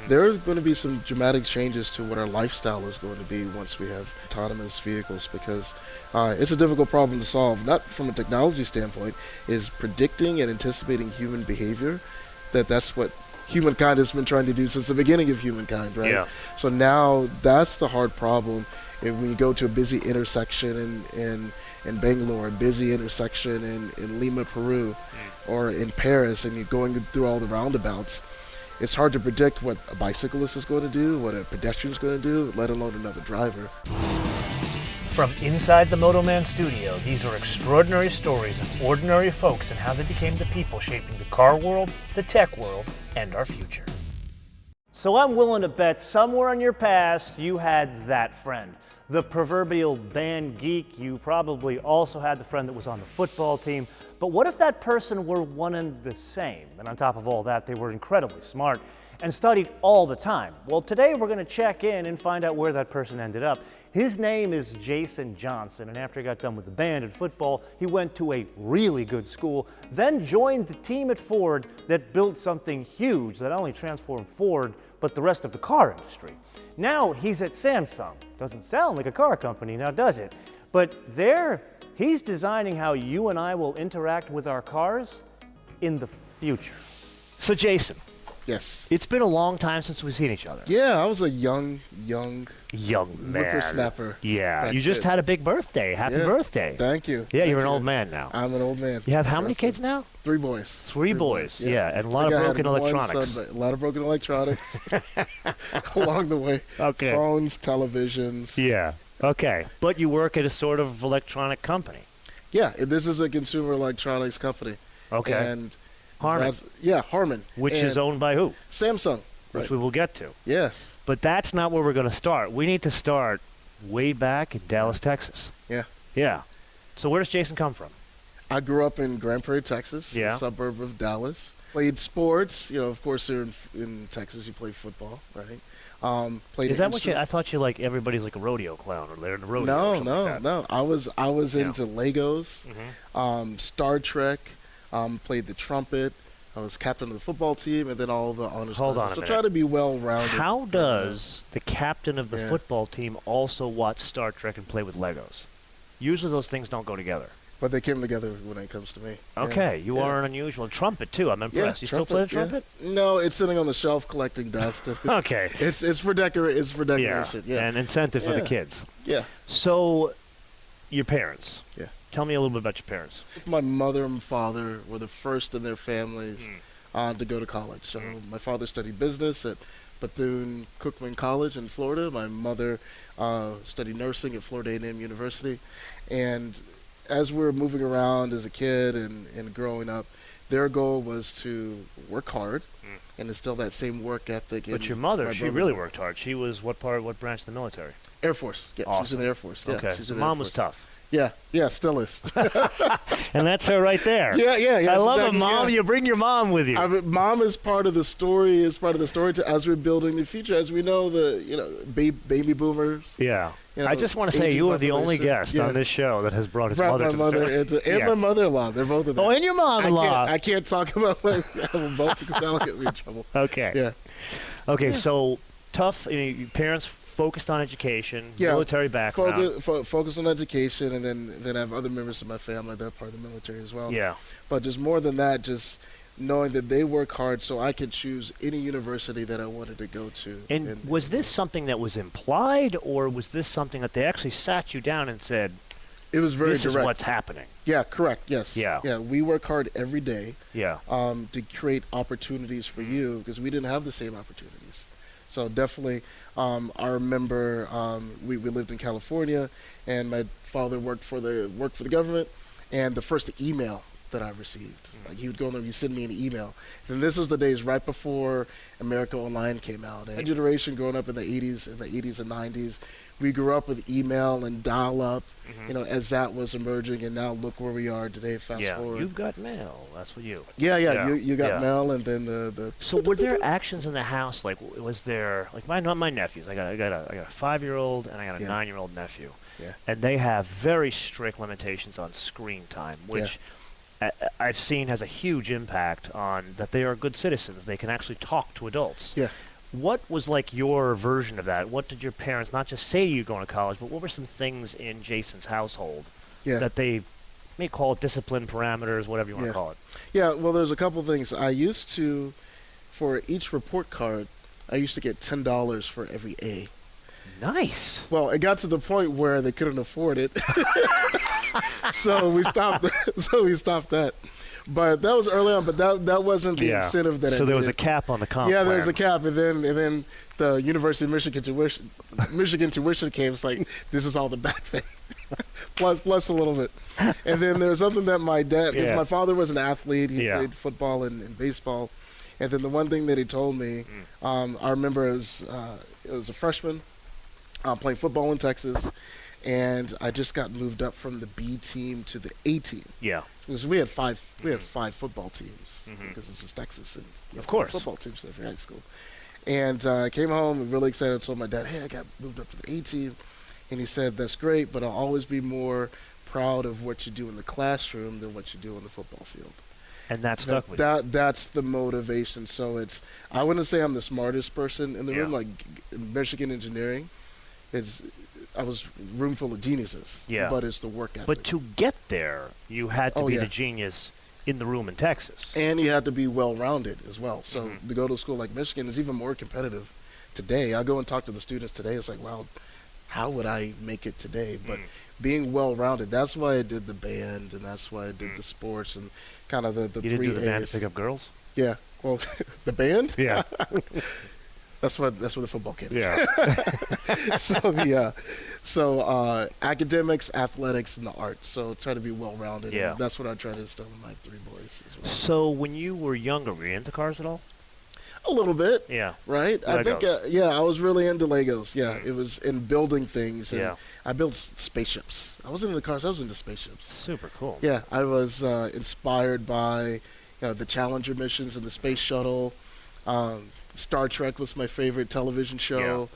There are going to be some dramatic changes to what our lifestyle is going to be once we have autonomous vehicles because it's a difficult problem to solve, not from a technology standpoint, is predicting and anticipating human behavior. That's what humankind has been trying to do since the beginning of humankind, right? Yeah. So now that's the hard problem. And when you go to a busy intersection in Bangalore, a busy intersection in Lima, Peru, or in Paris, and you're going through all the roundabouts, it's hard to predict what a bicyclist is going to do, what a pedestrian is going to do, let alone another driver. From inside the MotoMan Studio, these are extraordinary stories of ordinary folks and how they became the people shaping the car world, the tech world, and our future. So I'm willing to bet somewhere in your past you had that friend. The proverbial band geek. You probably also had the friend that was on the football team. But what if that person were one and the same? And on top of all that, they were incredibly smart and studied all the time. Well, today we're going to check in and find out where that person ended up. His name is Jason Johnson, and after he got done with the band and football, he went to a really good school, then joined the team at Ford that built something huge that not only transformed Ford, but the rest of the car industry. Now he's at Samsung. Doesn't sound like a car company, now does it? But there, he's designing how you and I will interact with our cars in the future. So Jason. Yes. It's been a long time since we've seen each other. Yeah, I was a young man. whippersnapper. Yeah. You just had a big birthday. Happy birthday. Thank you. Yeah, Thank you're an you. old man now. I'm an old man. You have how many kids now? 3 boys. Three boys. Yeah, and a lot I of had broken one electronics. son, but a lot of broken electronics along the way. Okay. Phones, televisions. Yeah. Okay. But you work at a sort of electronic company. Yeah, this is a consumer electronics company. Okay. And Harman. Harman. Which is owned by who? Samsung. Which we will get to. Yes. But that's not where we're going to start. We need to start way back in Dallas, Texas. Yeah. Yeah. So where does Jason come from? I grew up in Grand Prairie, Texas, Yeah. a suburb of Dallas. Played sports. You know, of course, here in Texas, you play football, right? Played. Is that what you? I thought you like everybody's like a rodeo clown or they're in a rodeo. No, or something like that. no. I was into Legos, Mhm. Star Trek. Played the trumpet. I was captain of the football team, and then all the honors. Hold on a so minute. try to be well-rounded. How does the captain of the football team also watch Star Trek and play with Legos? Usually those things don't go together. But they came together when it comes to me. Okay, you are an unusual trumpet too. I'm impressed. You still play the trumpet? No, it's sitting on the shelf collecting dust. Okay. It's for decoration. Yeah. An incentive for the kids. Yeah. So, your parents. Yeah. Tell me a little bit about your parents. My mother and father were the first in their families to go to college. So my father studied business at Bethune-Cookman College in Florida. My mother studied nursing at Florida A&M University. And as we were moving around as a kid and growing up, their goal was to work hard and instill that same work ethic. But your mother, she really worked hard. She was what branch of the military? Air Force. Yeah, awesome. She's in the Air Force. Yeah, okay. She's in the Mom Air was Force. tough. Yeah, still is. And that's her right there. Yeah. I love a mom. You bring your mom with you. Mom is part of the story. Is part of the story as we're building the future. As we know, baby boomers. Yeah. I just want to say you are the only guest on this show that has brought his mother to the show. And my mother-in-law. They're both of them. Oh, and your mom-in-law. I can't talk about them both because that'll get me in trouble. Okay. Yeah. Okay, so tough. Your parents focused on education, military background. Focus on education, and then I have other members of my family that are part of the military as well. Yeah. But just more than that, just knowing that they work hard so I could choose any university that I wanted to go to. And was this something that was implied, or was this something that they actually sat you down and said, it was very this direct. is what's happening? Yeah, correct, yes. Yeah. We work hard every day to create opportunities for you because we didn't have the same opportunities. So definitely, I remember we lived in California, and my father worked for the government, and the first email that I received, like he would go in there, he'd send me an email. And this was the days right before America Online came out. And generation growing up in the 80s and 90s, we grew up with email and dial-up, as that was emerging, and now look where we are today. Fast forward. You've got mail. That's what you. Yeah. You got mail, and then the. So were there actions in the house? Like, was there my nephews? I got a 5-year-old and I got a 9-year-old nephew. Yeah. And they have very strict limitations on screen time, which I've seen has a huge impact on that they are good citizens. They can actually talk to adults. Yeah. What was like your version of that? What did your parents not just say to you going to college, but what were some things in Jason's household that they may call it discipline parameters, whatever you want to call it? Yeah, well, there's a couple things. I used to, for each report card, I used to get $10 for every A. Nice. Well, it got to the point where they couldn't afford it, so we stopped. So we stopped that. But that was early on. But that wasn't the incentive that I needed. So there was a cap on the comp. Yeah, there was a cap, and then the University of Michigan tuition came. It's like, this is all the back pay, plus a little bit. And then there was something that my dad, because my father was an athlete, he played football and baseball. And then the one thing that he told me, I remember it was a freshman playing football in Texas, and I just got moved up from the B team to the A team. Yeah. Because we had five football teams, because this is Texas, and of course football teams every high school. And I came home really excited. I told my dad, "Hey, I got moved up to the A team," and he said, "That's great, but I'll always be more proud of what you do in the classroom than what you do on the football field." And that stuck with you. That's the motivation. So I wouldn't say I'm the smartest person in the room. Like Michigan engineering, I was a room full of geniuses. Yeah. But it's the work ethic. But to get there, you had to be the genius in the room in Texas. And you had to be well-rounded as well. So to go to a school like Michigan is even more competitive today. I go and talk to the students today. It's like, wow, how would I make it today? But being well-rounded, that's why I did the band, and that's why I did the sports and kind of the 3 A's. You didn't do the band to pick up girls? Yeah. Well, the band? Yeah. That's where the football came. Yeah. So academics, athletics, and the arts. So try to be well-rounded. Yeah. And that's what I try to instill in my 3 boys as well. So when you were younger, were you into cars at all? A little bit. Yeah. Right? Legos. I think, I was really into Legos. Yeah. It was in building things. And I built spaceships. I wasn't into cars. I was into spaceships. Super cool. Yeah. I was inspired by the Challenger missions and the space shuttle. Star Trek was my favorite television show.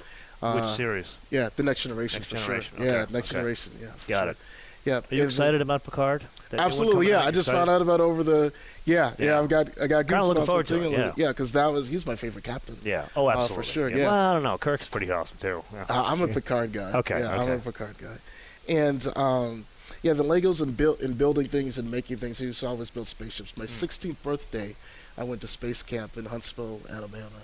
Yeah. Which series? Yeah, The Next Generation. Next for Generation. sure. Okay. Yeah, Next Generation. Yeah, Got it. Yeah. Are you excited about Picard? Absolutely. Yeah, I just found out about over the. Yeah. I got goosebumps. Kind of looking forward to it. Yeah, because he's my favorite captain. Yeah. Oh, absolutely. For sure. Yeah. Well, I don't know. Kirk's pretty awesome too. Yeah. I'm a Picard guy. Okay. Yeah, I'm a Picard guy, and the Legos and building things and making things. I used to always build spaceships. My 16th birthday, I went to space camp in Huntsville, Alabama.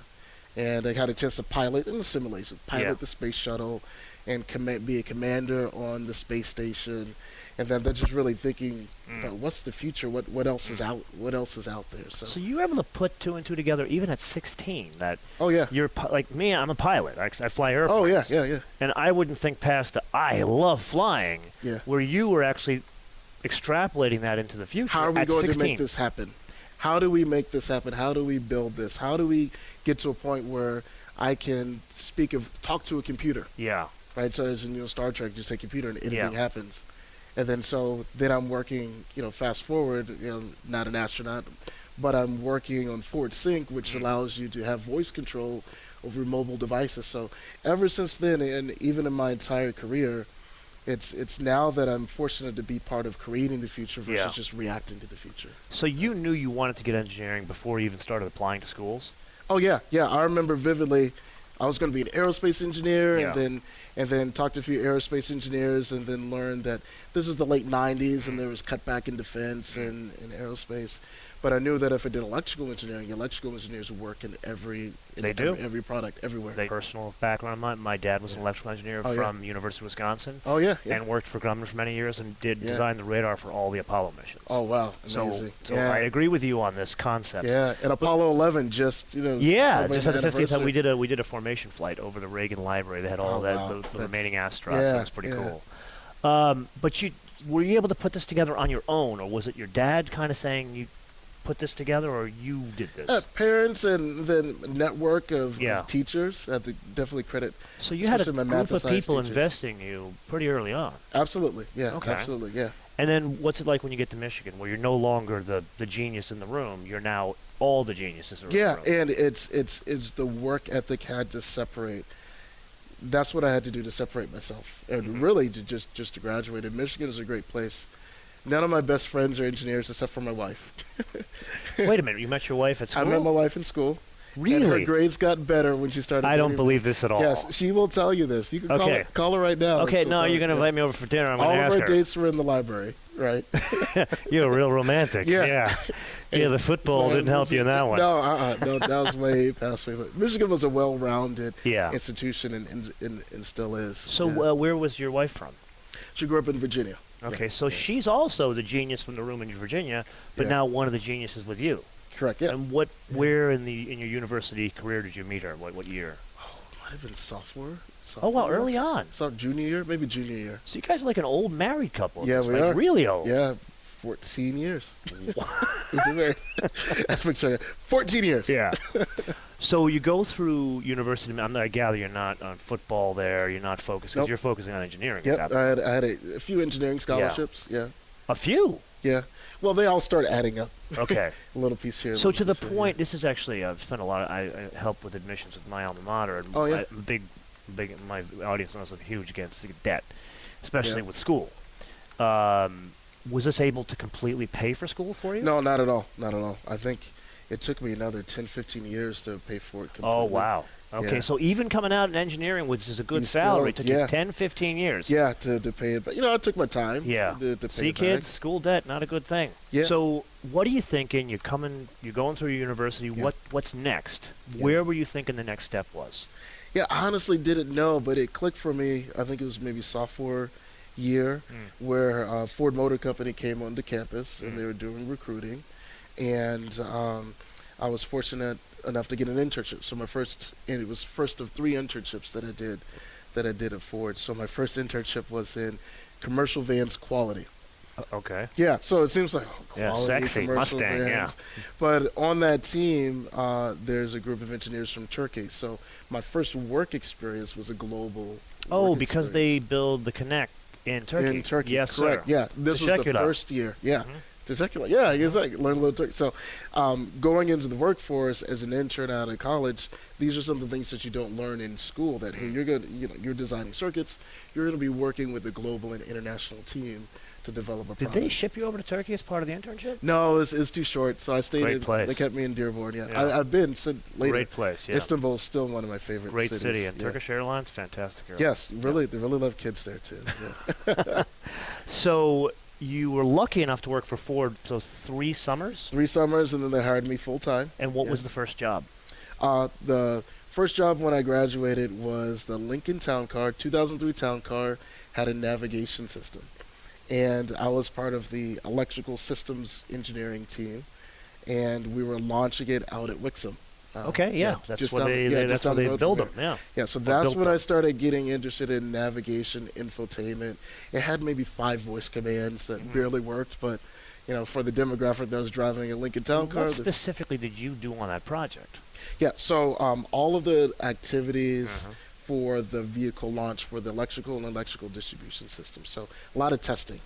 And I had a chance to pilot in the simulation, the space shuttle, and be a commander on the space station, and then just really thinking about what's the future, what else is out, there. So you were able to put 2 and 2 together even at 16. That you're like me. I'm a pilot. I fly airplanes. Oh yeah. And I wouldn't think past the I love flying. Yeah. Where you were actually extrapolating that into the future. How are we at going 16? to make this happen? How do we make this happen? How do we build this? How do we get to a point where I can talk to a computer? Yeah. Right. So as in Star Trek, just a computer and anything happens, and then I'm working. Fast forward. Not an astronaut, but I'm working on Forward Sync, which allows you to have voice control over mobile devices. So ever since then, and even in my entire career, it's now that I'm fortunate to be part of creating the future versus just reacting to the future. So you knew you wanted to get engineering before you even started applying to schools? Oh yeah. I remember vividly. I was going to be an aerospace engineer, and then talked to a few aerospace engineers, and then learned that this was the late '90s, and there was cutback in defense and aerospace. But I knew that if I did electrical engineers work in every product everywhere. Personal background, my dad was an electrical engineer from University of Wisconsin. Oh yeah. And worked for Grumman for many years and did design the radar for all the Apollo missions. Oh wow, amazing. So I agree with you on this concept. Yeah, and Apollo 11 just just at the 50th we did a formation flight over the Reagan Library. They had all the remaining astronauts. That was pretty cool. But were you able to put this together on your own, or was it your dad kind of saying you put this together, or you did this? Parents and then network of teachers. I have to definitely credit. So you had a group of people investing in you pretty early on. Absolutely, yeah. Okay. Absolutely, yeah. And then what's it like when you get to Michigan, where you're no longer the genius in the room? You're now all the geniuses in the room. Yeah, and it's the work ethic had to separate. That's what I had to do to separate myself, and really to just to graduate. And Michigan is a great place. None of my best friends are engineers except for my wife. Wait a minute, you met your wife at school? I met my wife in school, Really? And her grades got better when she started. I don't believe this at all. Yes, she will tell you this. You can call her right now. Okay, no, you're going to invite me over for dinner. I'm going to ask her. All of our dates were in the library, right? You're a real romantic. Yeah. Yeah, the football didn't help you in that one. No, that was way past me. But Michigan was a well-rounded institution and still is. So where was your wife from? She grew up in Virginia. Okay, so she's also the genius from the room in Virginia, but now one of the geniuses with you. Correct. Yeah. And where in your university career did you meet her? What year? Oh, might have been sophomore. Oh wow, early on. So junior year, maybe junior year. So you guys are like an old married couple. Yeah, we are. Really old. Yeah, 14 years. That's pretty sure. 14 years. Yeah. So you go through university. I gather you're not on football there. You're not focused because you're focusing on engineering. Yep, I had a few engineering scholarships. Yeah. A few. Yeah. Well, they all start adding up. Okay. A little piece here. So to the point, this is actually I've spent a lot. I help with admissions with my alma mater. And I'm big. My audience knows I'm huge against debt, especially with school. Was this able to completely pay for school for you? No, not at all. Not at all. I think it took me another 10, 15 years to pay for it completely. Oh, wow. Okay, so even coming out in engineering, which is a good salary, took you 10, 15 years. Yeah, to pay it. But, I took my time. Yeah. To pay See, it kids, back. school debt, not a good thing. Yeah. So what are you thinking? You're going through university. Yeah. What's next? Yeah. Where were you thinking the next step was? Yeah, I honestly didn't know, but it clicked for me. I think it was maybe sophomore year where Ford Motor Company came onto campus and they were doing recruiting. And I was fortunate enough to get an internship. So it was first of 3 internships that I did at Ford. So my first internship was in commercial vans quality. Okay. Yeah, so it seems like quality, sexy commercial Mustang. vans. But on that team, there's a group of engineers from Turkey. So my first work experience was a global. Because they build the Connect in Turkey. In Turkey, yes, correct. Sir. Yeah, this was the first year. Yeah. Secular. Yeah, exactly. Learn a little Turkish. So, going into the workforce as an intern out of college, these are some of the things that you don't learn in school. That hey, you're designing circuits. You're going to be working with a global and international team to develop a product. Did they ship you over to Turkey as part of the internship? No, it's too short. So I stayed. Great place. They kept me in Dearborn. Yeah. I've been since later. Great place. Yeah. Istanbul is still one of my favorite. Great cities. city and Turkish Airlines, fantastic airline. Yes, really, they really love kids there too. Yeah. So you were lucky enough to work for Ford. So 3 summers. 3 summers, and then they hired me full time. And what was the first job? The first job when I graduated was the Lincoln Town Car. 2003 Town Car had a navigation system. And I was part of the electrical systems engineering team, and we were launching it out at Wixom. That's where they build them. Yeah, so that's when I started getting interested in navigation, infotainment. It had maybe 5 voice commands that barely worked, but for the demographic that was driving a Lincoln Town Car. What specifically did you do on that project? Yeah, so all of the activities for the vehicle launch for the electrical and electrical distribution system. So a lot of testing.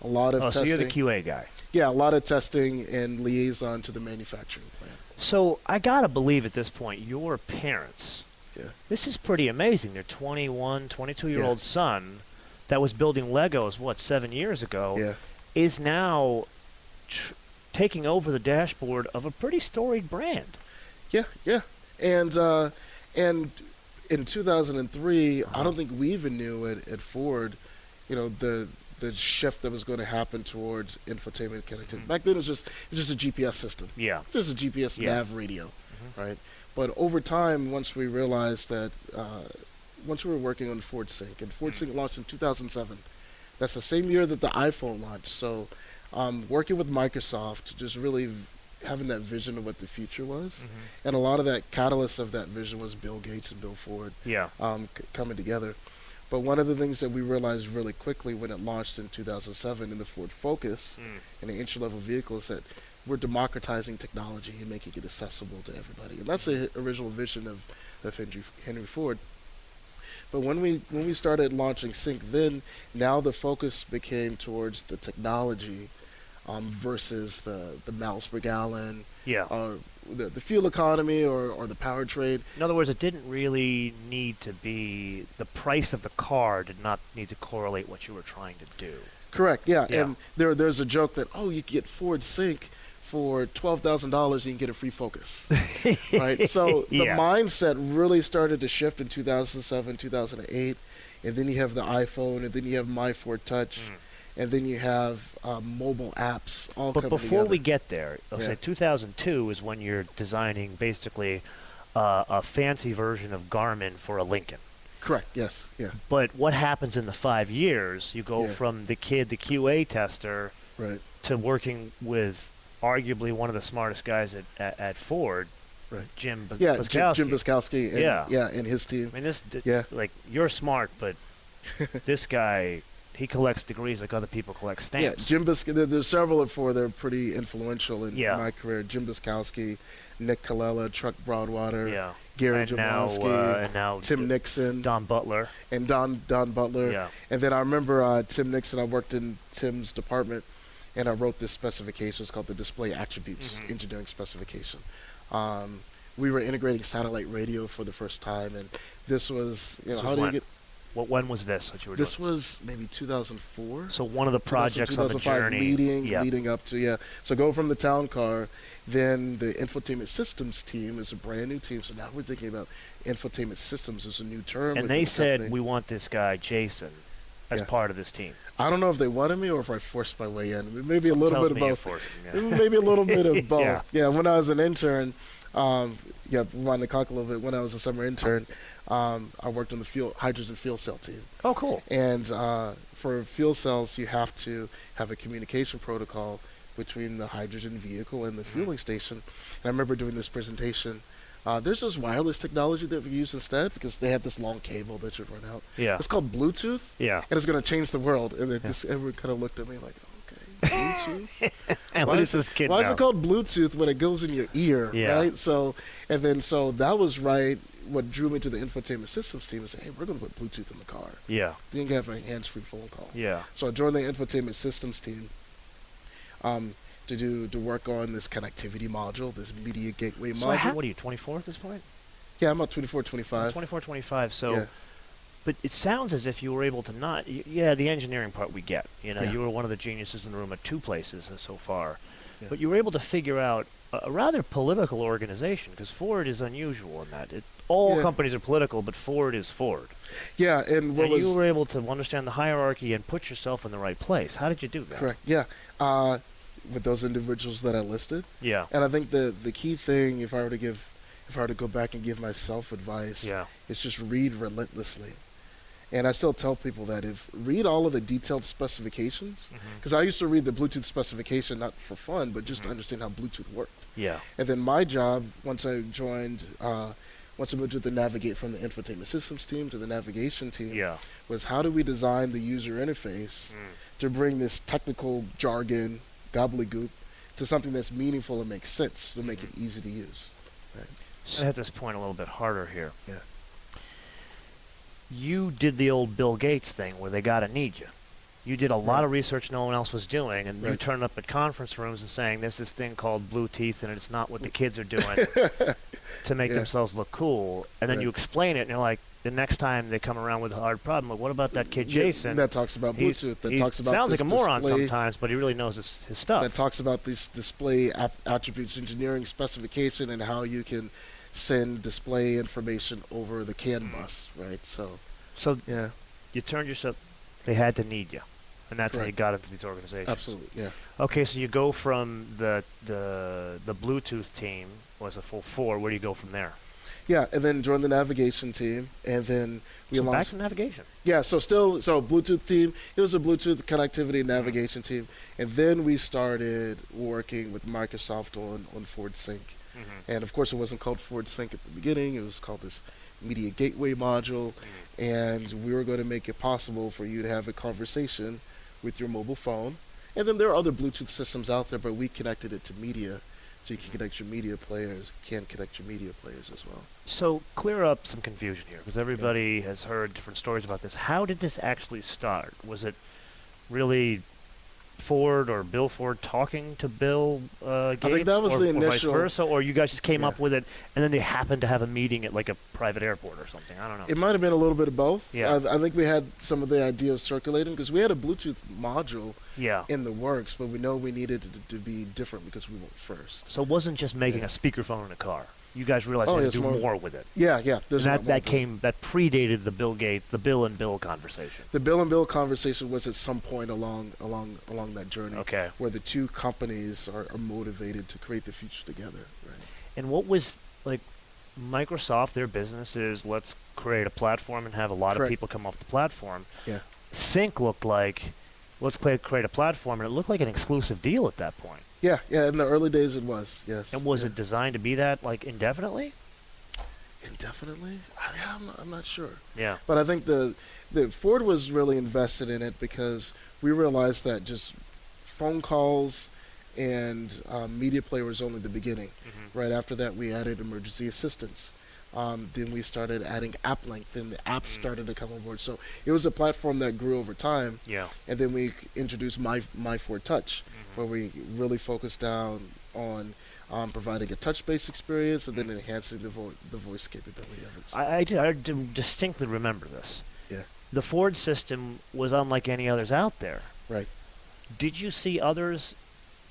So you're the QA guy. Yeah, a lot of testing and liaison to the manufacturing plant. So I got to believe at this point, your parents, this is pretty amazing. Their 21, 22-year-old son that was building Legos, 7 years ago, is now taking over the dashboard of a pretty storied brand. Yeah. And in 2003, I don't think we even knew at Ford, the shift that was going to happen towards infotainment connectivity. Back then, it was just a GPS system. Yeah. Just a GPS nav radio, right? But over time, once we realized that, once we were working on Ford Sync, and Ford Sync launched in 2007. That's the same year that the iPhone launched. So, working with Microsoft, just really having that vision of what the future was, and a lot of that catalyst of that vision was Bill Gates and Bill Ford coming together. But one of the things that we realized really quickly when it launched in 2007 in the Ford Focus, in the entry-level vehicle, is that we're democratizing technology and making it accessible to everybody. And that's the original vision of Henry Ford. But when we started launching Sync, then now the focus became towards the technology versus the miles per gallon, the fuel economy or the powertrain. In other words, it didn't really need to be, the price of the car did not need to correlate what you were trying to do. Correct, yeah. And there's a joke that, you get Ford Sync for $12,000 you can get a free Focus, right? So the mindset really started to shift in 2007, 2008, and then you have the iPhone, and then you have My Ford Touch, and then you have mobile apps all coming together. But before we get there, I'll say 2002 is when you're designing basically a fancy version of Garmin for a Lincoln. Correct, yes, yeah. But what happens in the 5 years? You go from the kid, the QA tester, to working with arguably one of the smartest guys at Ford, Jim Buskowski. Jim Buskowski, and, and his team. I mean, like, you're smart, but this guy, he collects degrees like other people collect stamps. Yeah, there's several at Ford that are pretty influential in my career. Jim Buskowski, Nick Colella, Chuck Broadwater, Gary Jablonski, and now Tim Nixon, Don Butler, and Don Butler. And then I remember Tim Nixon. I worked in Tim's department, and I wrote this specification. It's called the Display Attributes Engineering Specification. We were integrating satellite radio for the first time, and this was, how do you get... When was this that you were doing? This was maybe 2004. So one of the projects on the journey. Leading up to, So go from the town car, then the infotainment systems team is a brand new team. So now we're thinking about infotainment systems as a new term. And they said, we want this guy, Jason, as part of this team. I don't know if they wanted me or if I forced my way in. Maybe a little bit of both. Maybe a little bit of both. When I was an intern, wanted to talk a little bit. When I was a summer intern, I worked on the hydrogen fuel cell team. Oh, cool. And for fuel cells, you have to have a communication protocol between the hydrogen vehicle and the fueling station. And I remember doing this presentation. There's this wireless technology that we use instead because they have this long cable that should run out. Yeah. It's called Bluetooth. Yeah. And it's going to change the world. And everyone kind of looked at me like, okay, Bluetooth? And why is this kid Why is it called Bluetooth when it goes in your ear, right? So that was what drew me to the infotainment systems team and said, hey, we're going to put Bluetooth in the car. Yeah. You can have a hands-free phone call. Yeah. So I joined the infotainment systems team to work on this connectivity module, this media gateway module. So what are you, 24 at this point? Yeah, I'm about 24, 25. 24, 25. So, but it sounds as if you were able to the engineering part we get. You were one of the geniuses in the room at two places so far. Yeah. But you were able to figure out a rather political organization because Ford is unusual in that. All companies are political, but Ford is Ford. Yeah, and you were able to understand the hierarchy and put yourself in the right place. How did you do that? Correct. Yeah. With those individuals that I listed. Yeah. And I think the key thing, if I were to go back and give myself advice, is just read relentlessly. And I still tell people that read all of the detailed specifications, because I used to read the Bluetooth specification not for fun, but just to understand how Bluetooth worked. Yeah. And then my job, once I moved to the navigate from the infotainment systems team to the navigation team, was how do we design the user interface to bring this technical jargon, gobbledygook, to something that's meaningful and makes sense, to make it easy to use. Right. So I hit this point a little bit harder here. Yeah. You did the old Bill Gates thing where they gotta need you. You did a lot of research no one else was doing, and you turned up at conference rooms and saying there's this thing called Bluetooth, and it's not what the kids are doing to make themselves look cool. And then you explain it, and you're like, the next time they come around with a hard problem, like, what about that kid Jason? That talks about Bluetooth. That talks about sounds like a moron display, sometimes, but he really knows his stuff. That talks about this display attributes engineering specification and how you can send display information over the CAN bus, right? So you turned yourself. They had to need you, and that's how you got into these organizations. Absolutely, yeah. Okay, so you go from the Bluetooth team was a full 4. Where do you go from there? Yeah, and then join the navigation team, and then we back to navigation. Yeah, so Bluetooth team. It was a Bluetooth connectivity and navigation team, and then we started working with Microsoft on Ford Sync. And of course, it wasn't called Ford Sync at the beginning. It was called this Media Gateway module, and we were going to make it possible for you to have a conversation with your mobile phone. And then there are other Bluetooth systems out there, but we connected it to media, so you can connect your media players, as well. So clear up some confusion here, because everybody has heard different stories about this. How did this actually start? Was it really Ford or Bill Ford talking to Bill Gates? I think that was or, the or initial. vice versa, or you guys just came Yeah. up with it, and then they happened to have a meeting at like a private airport or something. I don't know. It might have been a little bit of both. Yeah. I think we had some of the ideas circulating because we had a Bluetooth module Yeah. in the works, but we know we needed it to be different because we went first. So it wasn't just making a speakerphone in a car. You guys realized Oh, you had it's to do more- more with it. Yeah. There's And a lot more to it. that predated the Bill and Bill conversation. The Bill and Bill conversation was at some point along that journey, Okay. where the two companies are motivated to create the future together. Right. And what was like Microsoft? Their business is let's create a platform and have a lot of Correct. people come off the platform. Yeah. Sync looked like let's create a platform, and it looked like an exclusive deal at that point. Yeah. In the early days, it was. Yes. And was yeah. it designed to be that like indefinitely? Indefinitely? I'm not sure. Yeah. But I think the Ford was really invested in it because we realized that just phone calls and media player was only the beginning. Mm-hmm. Right after that, we added emergency assistance. Then we started adding app link. Then the apps started to come on board. So it was a platform that grew over time. Yeah. And then we introduced My Ford Touch, Mm-hmm. where we really focused down on providing a touch-based experience and then enhancing the voice capability of it. I distinctly remember this. Yeah. The Ford system was unlike any others out there. Right. Did you see others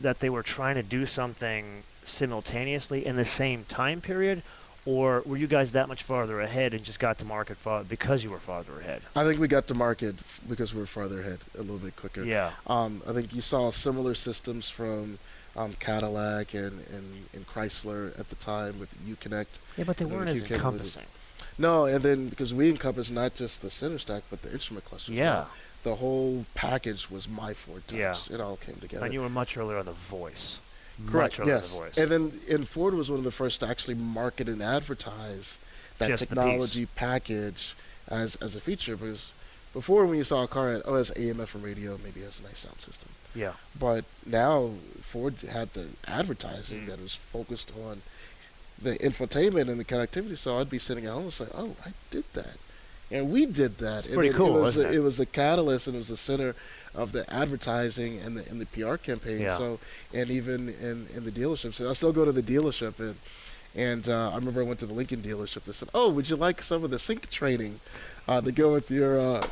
that they were trying to do something simultaneously in the same time period, or were you guys that much farther ahead and just got to market because you were farther ahead? I think we got to market because we were farther ahead, a little bit quicker. Yeah. I think you saw similar systems from Cadillac and Chrysler at the time with Uconnect. Yeah, but they And then weren't the as Q capability. encompassing. No, and then because we encompass not just the center stack, but the instrument cluster. Yeah. The whole package was My Ford Touch. Yeah. It all came together. And you were much earlier on the voice. Correct. Much earlier on Yes. the voice. And then Ford was one of the first to actually market and advertise that Just the technology package as a feature. Because before, when you saw a car, it has AM, FM radio, maybe it has a nice sound system. Yeah. But now Ford had the advertising that was focused on the infotainment and the connectivity. So I'd be sitting at home and say, "Oh, I did that," and we did that. It's pretty cool, isn't it? It was the catalyst, and it was the center of the advertising and the PR campaign. Yeah. So, and even in the dealerships, I still go to the dealership and I remember I went to the Lincoln dealership. They said, "Oh, would you like some of the sync training to go with your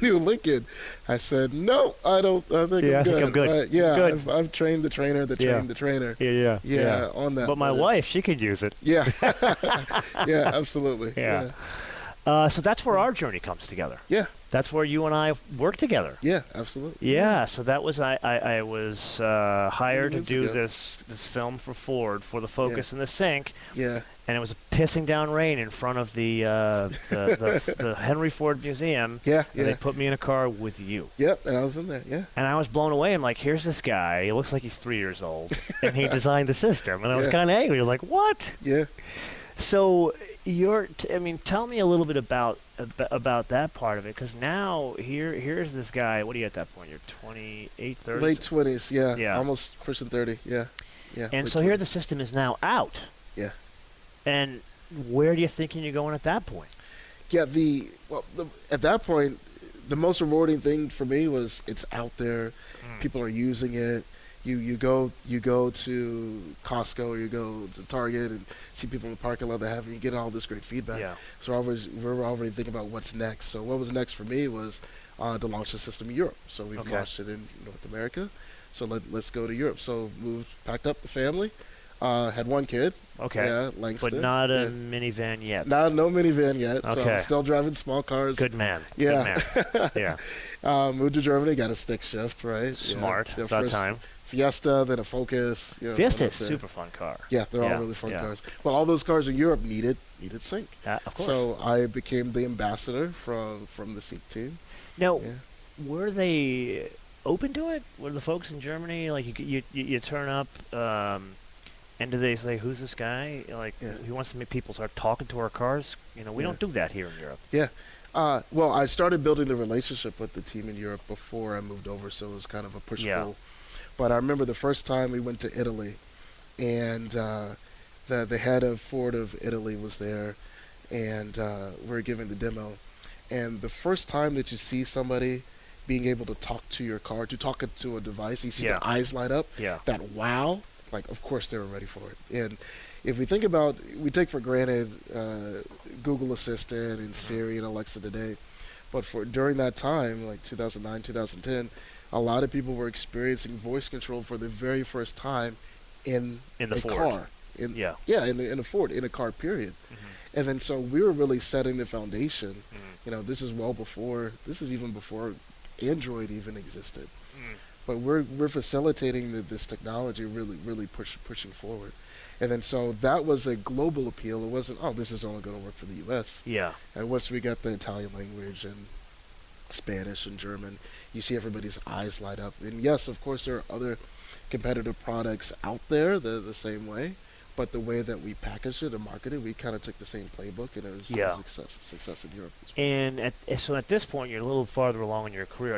new Lincoln?" I said, "No, I don't. I think Yeah, I'm I think I'm good. yeah, Good. I've trained the trainer that Yeah. trained the trainer. Yeah. On that. But my wife, she could use it. Yeah, yeah, absolutely. Yeah. So that's where our journey comes together. Yeah. That's where you and I work together. Yeah, absolutely. Yeah, so that was I was hired to Years do ago. this film for Ford for the Focus and the Sync, Yeah. and it was pissing down rain in front of the Henry Ford Museum. Yeah. And they Yeah. put me in a car with you, Yep. And I was in there. Yeah. and I was blown away. I'm like, here's this guy. He looks like he's 3 years old, and he designed the system. And I was Yeah. kind of angry. I was like, what? Yeah. So tell me a little bit about that part of it, because now here's this guy. What are you at that point? You're 28, 30? Late 20s. Yeah. Yeah. Almost pushing 30. Yeah. Yeah. And late so here 20s. the system is now out. Yeah. And where do you think you're going at that point? Yeah. At that point, the most rewarding thing for me was it's out there. People are using it. You go to Costco or you go to Target and see people in the parking lot that have it. You get all this great feedback. Yeah. So we're already thinking about what's next. So what was next for me was to launch the system in Europe. So we've Okay. launched it in North America. So let's go to Europe. So packed up the family. Had one kid. Okay. Yeah, Langston. But not a yeah. minivan yet. No minivan yet. So Okay. I'm still driving small cars. Good man. Yeah. Good man. Yeah. Moved to Germany. Got a stick shift. Right. Smart. Yeah, That first time. Fiesta, then a Focus. Fiesta went is up a there. super fun car. Yeah, they're Yeah, all really fun yeah. cars. Well, all those cars in Europe needed sync. Of course. So I became the ambassador from the sync team. Now, Yeah. were they open to it? Were the folks in Germany like you turn up, and do they say, "Who's this guy? Like, Yeah. he wants to make people start talking to our cars?" We Yeah. don't do that here in Europe. Yeah. Well, I started building the relationship with the team in Europe before I moved over, so it was kind of a push-pull. But I remember the first time we went to Italy, and the head of Ford of Italy was there, and we were giving the demo. And the first time that you see somebody being able to talk to your car, to talk it to a device, you see Yeah. their eyes light up, Yeah. that wow, like, of course they were ready for it. And if we think about, we take for granted Google Assistant and Siri and Alexa today, but for during that time, like 2009, 2010, a lot of people were experiencing voice control for the very first time in In the a Ford. car. Yeah. In a Ford, in a car, period. And then so we were really setting the foundation. You know, this is well before, this is even before Android even existed. But we're facilitating this technology, really pushing forward. And then so that was a global appeal. It wasn't, oh, this is only going to work for the U.S. Yeah. And once we got the Italian language and Spanish and German, you see everybody's eyes light up. And yes, of course, there are other competitive products out there the same way, but the way that we packaged it and marketed, we kind of took the same playbook, and it was Yeah. a success in Europe as well. And so at this point, you're a little farther along in your career.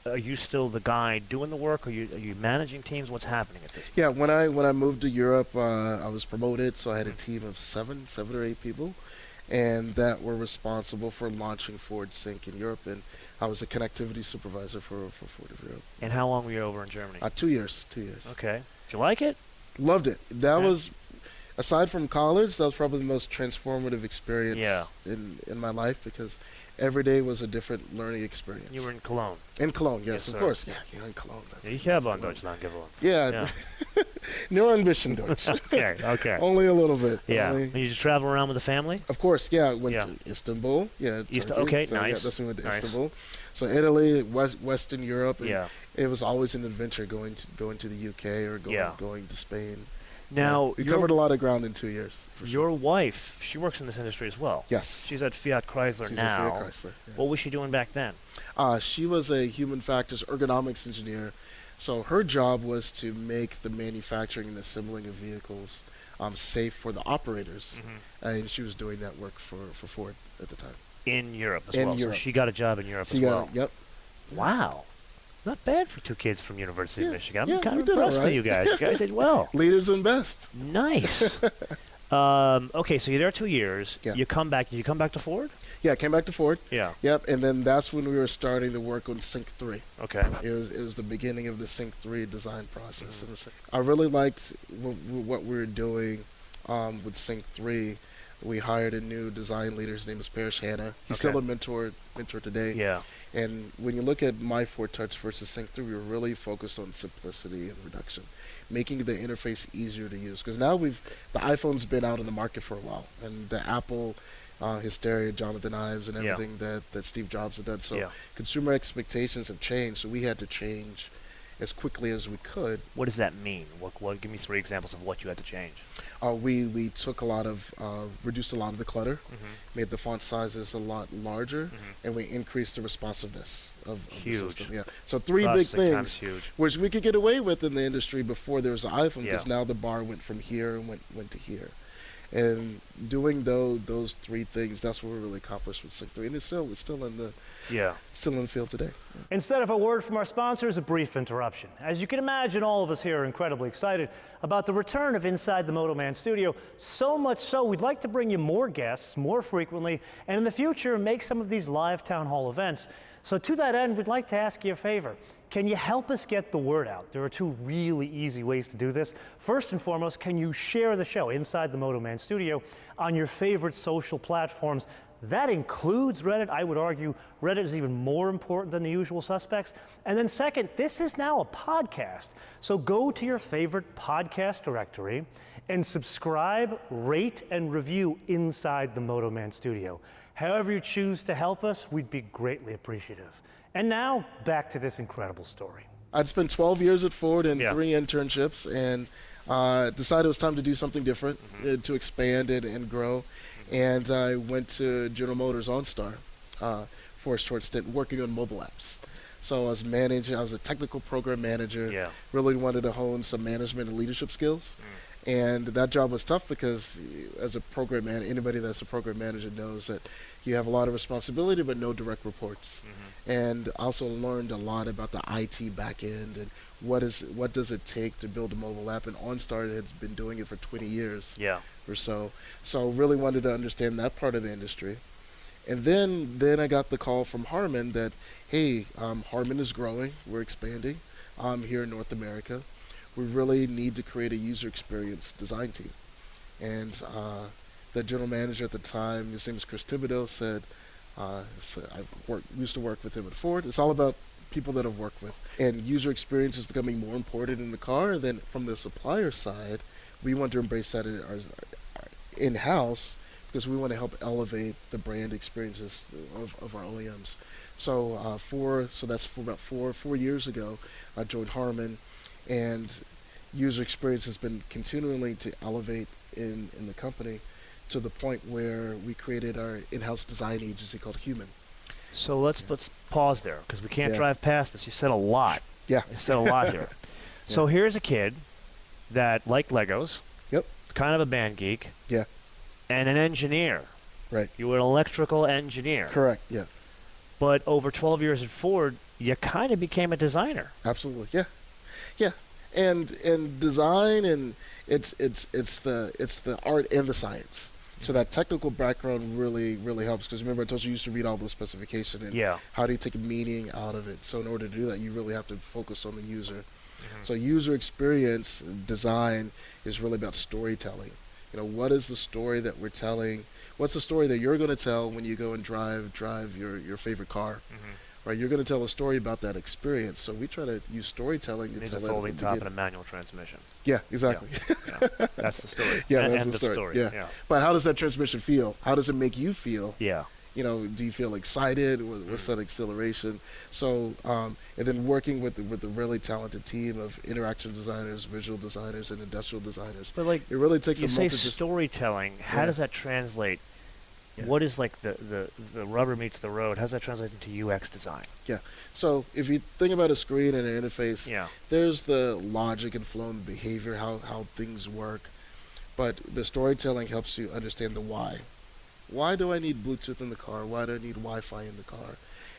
Are you still the guy doing the work? Are you managing teams? What's happening at this point? Yeah, when I moved to Europe, I was promoted, so I had a team of seven or eight people, and that were responsible for launching Ford Sync in Europe, and I was a connectivity supervisor for Ford of Europe. And how long were you over in Germany? 2 years. Okay. Did you like it? Loved it. That Yeah. was, aside from college, that was probably the most transformative experience Yeah. in my life, because every day was a different learning experience. You were in Cologne. In Cologne, yes, Yes, of sir. course. Yeah, you're in Cologne. Ich habe an Deutschland gewohnt. Yeah. No ambition, Deutsch. Okay. Only a little bit. Yeah. Only- And you just travel around with the family? Of course, yeah. Went Yeah. to Istanbul. Yeah. Okay, so, nice. Yeah, that's when we went to Nice. Istanbul. So Italy, Western Europe. And Yeah. It was always an adventure going to the UK or Yeah. going to Spain. Now, we covered a lot of ground in 2 years. For sure. your wife, she works in this industry as well. Yes. She's at Fiat Chrysler She's now. at Fiat Chrysler. Yeah. What was she doing back then? She was a human factors ergonomics engineer. So her job was to make the manufacturing and assembling of vehicles safe for the operators. And she was doing that work for Ford at the time. In Europe as In well. Europe. So she got a job in Europe She as got well. Yep. Wow. Not bad for two kids from University of Yeah. Michigan. I'm Yeah, kind we of did all impressed with right. you guys. You guys did well. Leaders and best. Nice. Okay, so you're there 2 years. Yeah. You come back. Did you come back to Ford? Yeah, I came back to Ford. Yeah. Yep, and then that's when we were starting to work on Sync 3. Okay. It was the beginning of the Sync 3 design process. And I really liked what we were doing with Sync 3. We hired a new design leader. His name is Parrish Hanna. He's Okay. still a mentor today. Yeah. And when you look at My Ford Touch versus Sync 3, we were really focused on simplicity and reduction, making the interface easier to use. Because now the iPhone's been out in the market for a while, and the Apple hysteria, Jonathan Ives, and Yeah. everything that Steve Jobs had done. So Yeah. consumer expectations have changed, so we had to change as quickly as we could. What does that mean? What? Give me 3 examples of what you had to change. We took reduced a lot of the clutter, made the font sizes a lot larger, and we increased the responsiveness of the Huge. system. Yeah. So 3 big Processing time's things, huge. which we could get away with in the industry before there was an iPhone, Yeah. because now the bar went from here and went to here. And doing those 3 things, that's what we really accomplished with Sync 3, and it's still in the field today. Instead of a word from our sponsors, a brief interruption. As you can imagine, all of us here are incredibly excited about the return of Inside the MotoMan Studio, so much so we'd like to bring you more guests more frequently, and in the future make some of these live town hall events. So to that end, we'd like to ask you a favor. Can you help us get the word out? There are 2 really easy ways to do this. First and foremost, can you share the show Inside the MotoMan Studio on your favorite social platforms? That includes Reddit. I would argue Reddit is even more important than the usual suspects. And then second, this is now a podcast. So go to your favorite podcast directory and subscribe, rate, and review Inside the MotoMan Studio. However you choose to help us, we'd be greatly appreciative. And now, back to this incredible story. I'd spent 12 years at Ford and Yeah. 3 internships, and decided it was time to do something different, to expand it and grow. And I went to General Motors OnStar for a short stint working on mobile apps. So I was a technical program manager, Yeah. really wanted to hone some management and leadership skills. And that job was tough because as a program manager, anybody that's a program manager knows that you have a lot of responsibility but no direct reports. And also learned a lot about the IT back end and what does it take to build a mobile app. And OnStar has been doing it for 20 years Yeah. or so. So really wanted to understand that part of the industry. And then I got the call from Harman that, hey, Harman is growing. We're expanding here in North America. We really need to create a user experience design team. And the general manager at the time, his name is Chris Thibodeau, said, used to work with him at Ford. It's all about people that I've worked with. And user experience is becoming more important in the car. And then from the supplier side, we want to embrace that in-house because we want to help elevate the brand experiences of our OEMs. So that's for about four years ago, I joined Harman, and user experience has been continuing to elevate in the company to the point where we created our in-house design agency called Human. So let's pause there because we can't drive past this. You said a lot. Yeah. You said a lot here. So here's a kid that liked Legos. Yep. Kind of a band geek. Yeah. And an engineer. Right. You were an electrical engineer. Correct. Yeah. But over 12 years at Ford, you kind of became a designer. Absolutely. Yeah. Yeah. And design, and it's the art and the science. So that technical background really helps, because remember I told you used to read all those specifications and how do you take a meaning out of it. So in order to do that, you really have to focus on the user. So user experience design is really about storytelling. What is the story that we're telling? What's the story that you're going to tell when you go and drive your favorite car? Right, you're going to tell a story about that experience. So we try to use storytelling to tell a folding top and a manual transmission. Yeah, exactly. Yeah. That's the story. Yeah, that's the story. Yeah. But how does that transmission feel? How does it make you feel? Yeah. Do you feel excited? What's that exhilaration? So, and then working with the really talented team of interaction designers, visual designers, and industrial designers. But like, it really takes you say storytelling. How does that translate? What is like the rubber meets the road? How does that translate into UX design? Yeah. So if you think about a screen and an interface, there's the logic and flow and behavior, how things work. But the storytelling helps you understand the why. Why do I need Bluetooth in the car? Why do I need Wi-Fi in the car?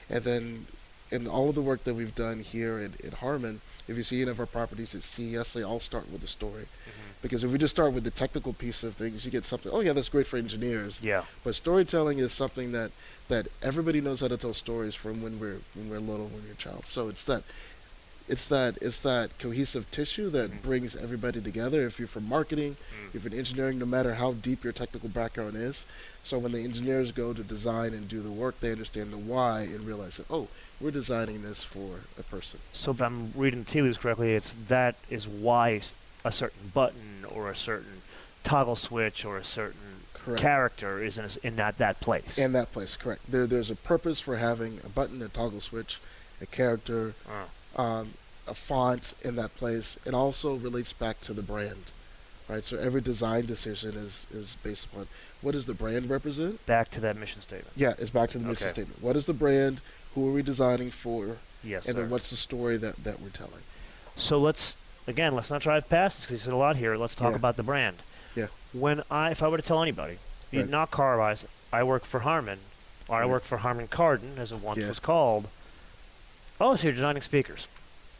And then in all of the work that we've done here at Harman, if you see any of our properties at CES, they all start with a story. Because if we just start with the technical piece of things, you get something, oh yeah, that's great for engineers. Yeah. But storytelling is something that everybody knows how to tell stories from when we're little, when we're a child. So it's that cohesive tissue that brings everybody together. If you're from marketing, if you're in engineering, no matter how deep your technical background is. So when the engineers go to design and do the work, they understand the why and realize that, oh, we're designing this for a person. So if I'm reading the tea leaves correctly, that is why a certain button or a certain toggle switch or a certain character is in that place. In that place, correct. There's a purpose for having a button, a toggle switch, a character, a font in that place. It also relates back to the brand, right? So every design decision is based upon what does the brand represent? Back to that mission statement. Yeah, it's back to the mission statement. What is the brand? Who are we designing for? Yes, and then what's the story that we're telling? So let's not drive past this because you said a lot here. Let's talk about the brand. Yeah. If I were to tell anybody, not car-wise, I work for Harman, or I work for Harman Kardon, as it once was called. Oh, so you're designing speakers.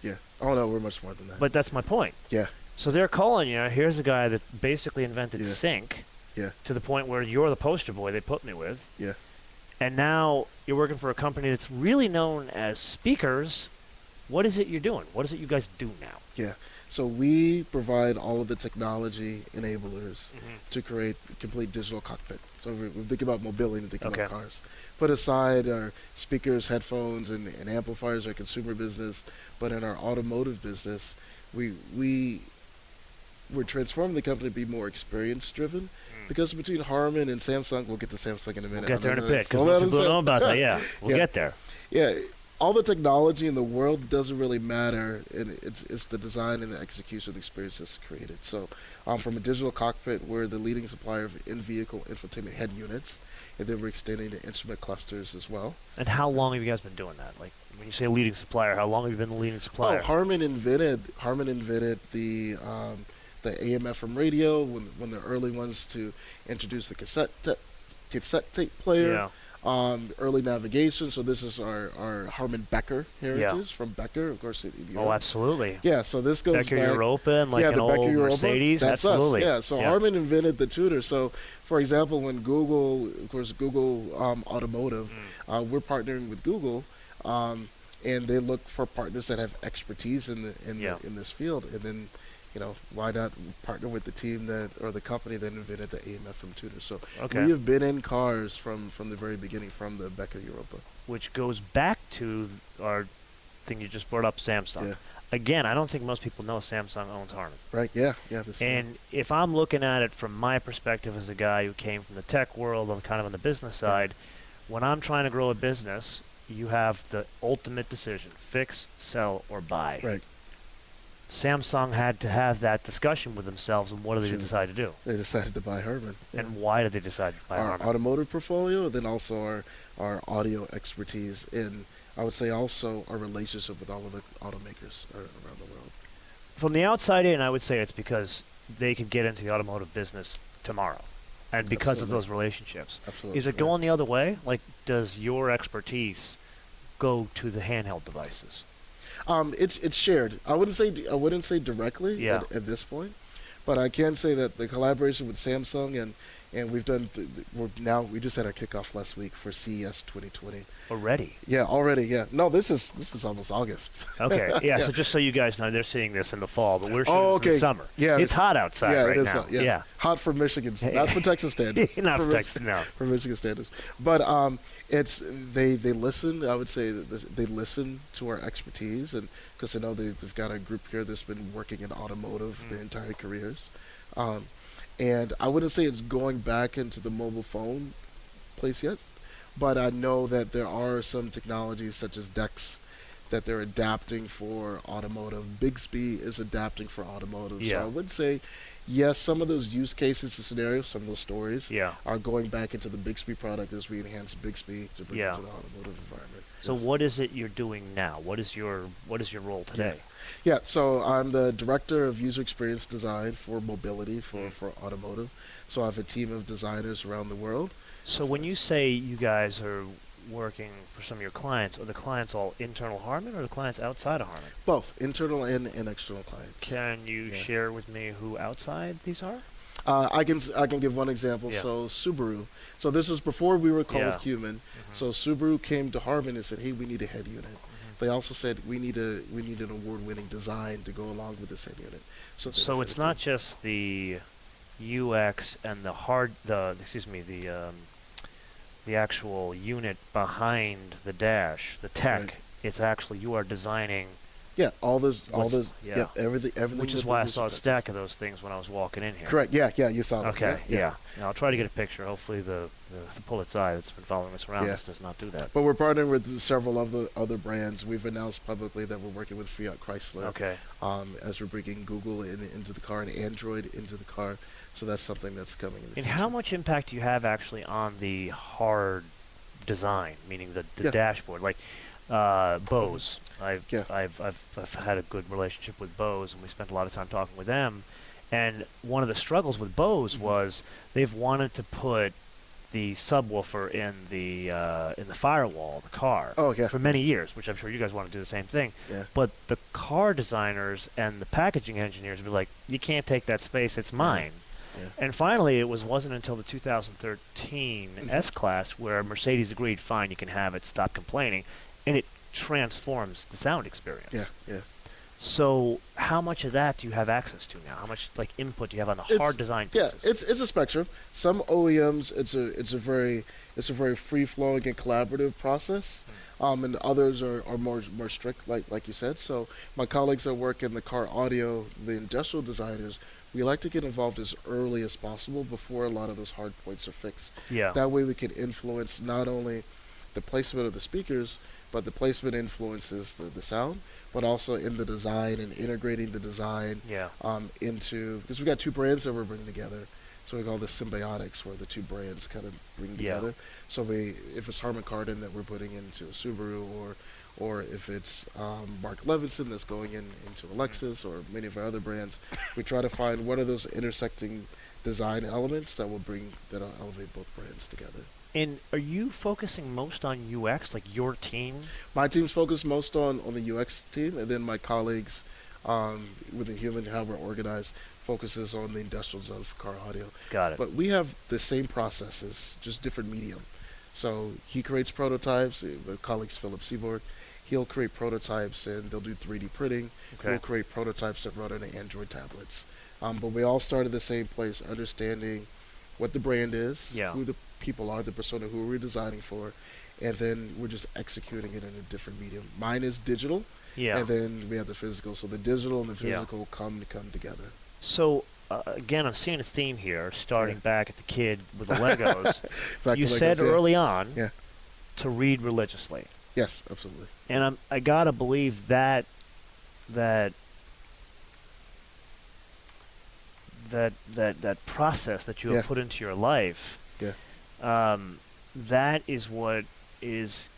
Yeah. Oh, no, we're much more than that. But that's my point. Yeah. So they're calling you. Here's a guy that basically invented sync. Yeah. To the point where you're the poster boy they put me with. Yeah. And now you're working for a company that's really known as speakers. What is it you're doing? What is it you guys do now? Yeah. So we provide all of the technology enablers to create a complete digital cockpit. So we think about mobility and think about cars. Put aside our speakers, headphones, and amplifiers, our consumer business, but in our automotive business, we're transforming the company to be more experience-driven. Because between Harman and Samsung, we'll get to Samsung in a minute. We'll get there in a bit, because most people know about that, We'll get there. Yeah. All the technology in the world doesn't really matter, and it's the design and the execution of the experience that's created. So from a digital cockpit, we're the leading supplier of in-vehicle infotainment head units, and then we're extending to instrument clusters as well. And how long have you guys been doing that? Like, when you say leading supplier, how long have you been the leading supplier? Oh, Harman invented the AM FM radio, when the early ones to introduce the cassette tape player. early navigation. So this is our Harman Becker heritage from Becker, of course, in Europe. Oh, absolutely. Yeah, so this goes Becker back. Europa and like Yeah, an the Becker old Europa. Mercedes. That's Absolutely. us. Yeah, so Harman invented the tuner. So, for example, when Google, of course, Google Automotive, we're partnering with Google, and they look for partners that have expertise in this field, and then, why not partner with the team or the company that invented the AM/FM tuner? So we have been in cars from the very beginning, from the Becker Europa. Which goes back to our thing you just brought up, Samsung. Yeah. Again, I don't think most people know Samsung owns Harman. Right, yeah. And if I'm looking at it from my perspective as a guy who came from the tech world, I'm kind of on the business side, when I'm trying to grow a business, you have the ultimate decision: fix, sell, or buy. Right. Samsung had to have that discussion with themselves, and what did they decide to do? They decided to buy Harman. Yeah. And why did they decide to buy Harman? Our automotive portfolio, then also our audio expertise, and I would say also our relationship with all of the automakers around the world. From the outside in, I would say it's because they could get into the automotive business tomorrow, and because of those relationships. Absolutely. Is it going the other way? Like, does your expertise go to the handheld devices? It's shared. I wouldn't say directly at this point, but I can say that the collaboration with Samsung and we've done we just had our kickoff last week for CES 2020. Already? Yeah, already. Yeah. No, this is almost August. Okay. Yeah. So just so you guys know, they're seeing this in the fall, but we're shooting this in the summer. Yeah. It's hot outside right now. Yeah. Hot for Michigan, not for Texas standards. Not for Texas, no. For Michigan standards, but it's they listen. I would say that they listen to our expertise, and because I know they've got a group here that's been working in automotive their entire careers. And I wouldn't say it's going back into the mobile phone place yet, but I know that there are some technologies such as DeX that they're adapting for automotive. Bixby is adapting for automotive. Yeah. So I would say, yes, some of those use cases and scenarios, some of those stories are going back into the Bixby product as we enhance Bixby to bring it to the automotive environment. So what is it you're doing now? What is your role today? Yeah, so I'm the director of user experience design for mobility for automotive. So I have a team of designers around the world. So when you say you guys are working for some of your clients, are the clients all internal Harman or the clients outside of Harman? Both, internal and external clients. Can you share with me who outside these are? I can give one example. So Subaru. So this is before we were called Human. So Subaru came to Harman and said, "Hey, we need a head unit." They also said we need an award-winning design to go along with this head unit. So it's not just the UX and the actual unit behind the dash, the tech. Right. It's actually you are designing. Yeah, everything. Which is why I saw a stack of those things when I was walking in here. Correct. Yeah, you saw that. Okay. Yeah. Now I'll try to get a picture. Hopefully the Pulit's eye that's been following us around does not do that. But we're partnering with several of the other brands. We've announced publicly that we're working with Fiat Chrysler. Okay. As we're bringing Google into the car and Android into the car. So that's something that's coming in the future. How much impact do you have actually on the hard design, meaning the dashboard? Like Bose. I've had a good relationship with Bose, and we spent a lot of time talking with them. And one of the struggles with Bose was they've wanted to put the subwoofer in the firewall of the car for many years, which I'm sure you guys want to do the same thing. Yeah. But the car designers and the packaging engineers would be like, you can't take that space, it's mine. Yeah. And finally, it wasn't until the 2013 S-Class where Mercedes agreed, fine, you can have it, stop complaining, and it transforms the sound experience. Yeah. So how much of that do you have access to now? How much input do you have on the hard design pieces? Yeah, it's a spectrum. Some OEMs, it's a very free flowing and collaborative process. And others are more strict, like you said. So my colleagues that work in the car audio, the industrial designers, we like to get involved as early as possible before a lot of those hard points are fixed. Yeah. That way we can influence not only the placement of the speakers, but the placement influences the sound, but also in the design and integrating the design into, because we've got two brands that we're bringing together. So we call this symbiotics, where the two brands kind of bring together. So if it's Harman Kardon that we're putting into a Subaru, or if it's Mark Levinson that's going into a Lexus, or many of our other brands, we try to find what are those intersecting design elements that will elevate both brands together. And are you focusing most on UX, like your team? My team's focused most on the UX team, and then my colleagues within Human, how we're organized, focuses on the industrial zone for car audio. Got it. But we have the same processes, just different medium. So he creates prototypes. My colleagues Philip Seaboard, he'll create prototypes and they'll do 3D printing. Okay. We'll create prototypes that run on Android tablets. But we all start at the same place, understanding what the brand is, Yeah. who the people are, the persona who we're designing for, and then we're just executing it in a different medium. Mine is digital, Yeah. and then we have the physical. So the digital and the Yeah. physical come together. So, again, I'm seeing a theme here, starting Yeah. back at the kid with the Legos. Back You to Legos, said yeah. early on Yeah. to read religiously. Yes, absolutely. And I gotta believe that process that you have Yeah. put into your life, Yeah. that is what is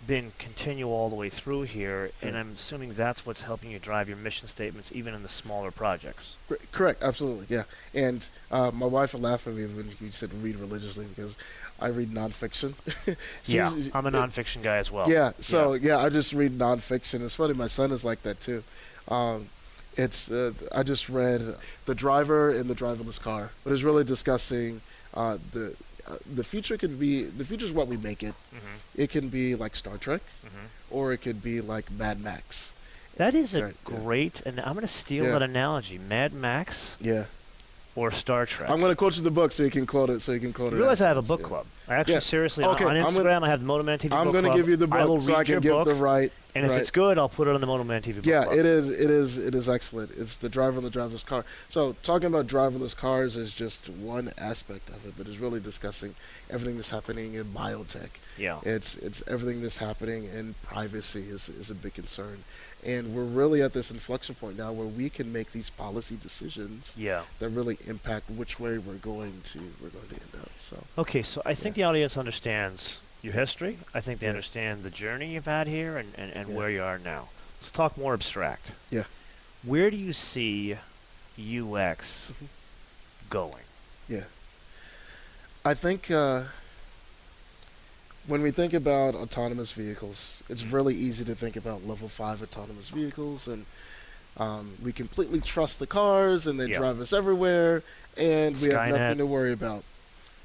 been continual all the way through here, and Yeah. I'm assuming that's what's helping you drive your mission statements even in the smaller projects. Correct, absolutely, yeah. And my wife would laugh at me when you said read religiously because I read nonfiction. Yeah, I'm a nonfiction guy as well. Yeah, so yeah, I just read nonfiction. It's funny, my son is like that too. I just read The Driver in the Driverless Car, but it's really discussing the future the future is what we make it. Mhm. It can be like Star Trek, Mhm. or it could be like Mad Max. That is a Right, yeah. great, and I'm going to steal Yeah. that analogy. Mad Max Yeah, or Star Trek. I'm going to quote you the book so you can quote it. You realize I have a book Yeah. club. I actually Yeah. seriously Okay, on I'm Instagram gonna- I have the MotoMan TV I'm book going to club. give you the I will book so read I can your give book, the right. and if right. it's good, I'll put it on the MotoMan TV book Yeah, club. it is excellent. It's The Driver in the Driverless Car. So talking about driverless cars is just one aspect of it, but it's really discussing everything that's happening in biotech. Yeah. It's everything that's happening, and privacy is a big concern. And we're really at this inflection point now where we can make these policy decisions Yeah. that really impact which way we're going to end up. So Okay, so I think the audience understands your history. I think they Yeah. understand the journey you've had here and Yeah. where you are now. Let's talk more abstract. Yeah. Where do you see UX Mhm. going? yeah, I think when we think about autonomous vehicles, it's really easy to think about level 5 autonomous vehicles, and we completely trust the cars, and they Yeah. drive us everywhere, and we have Skynet. nothing to worry about.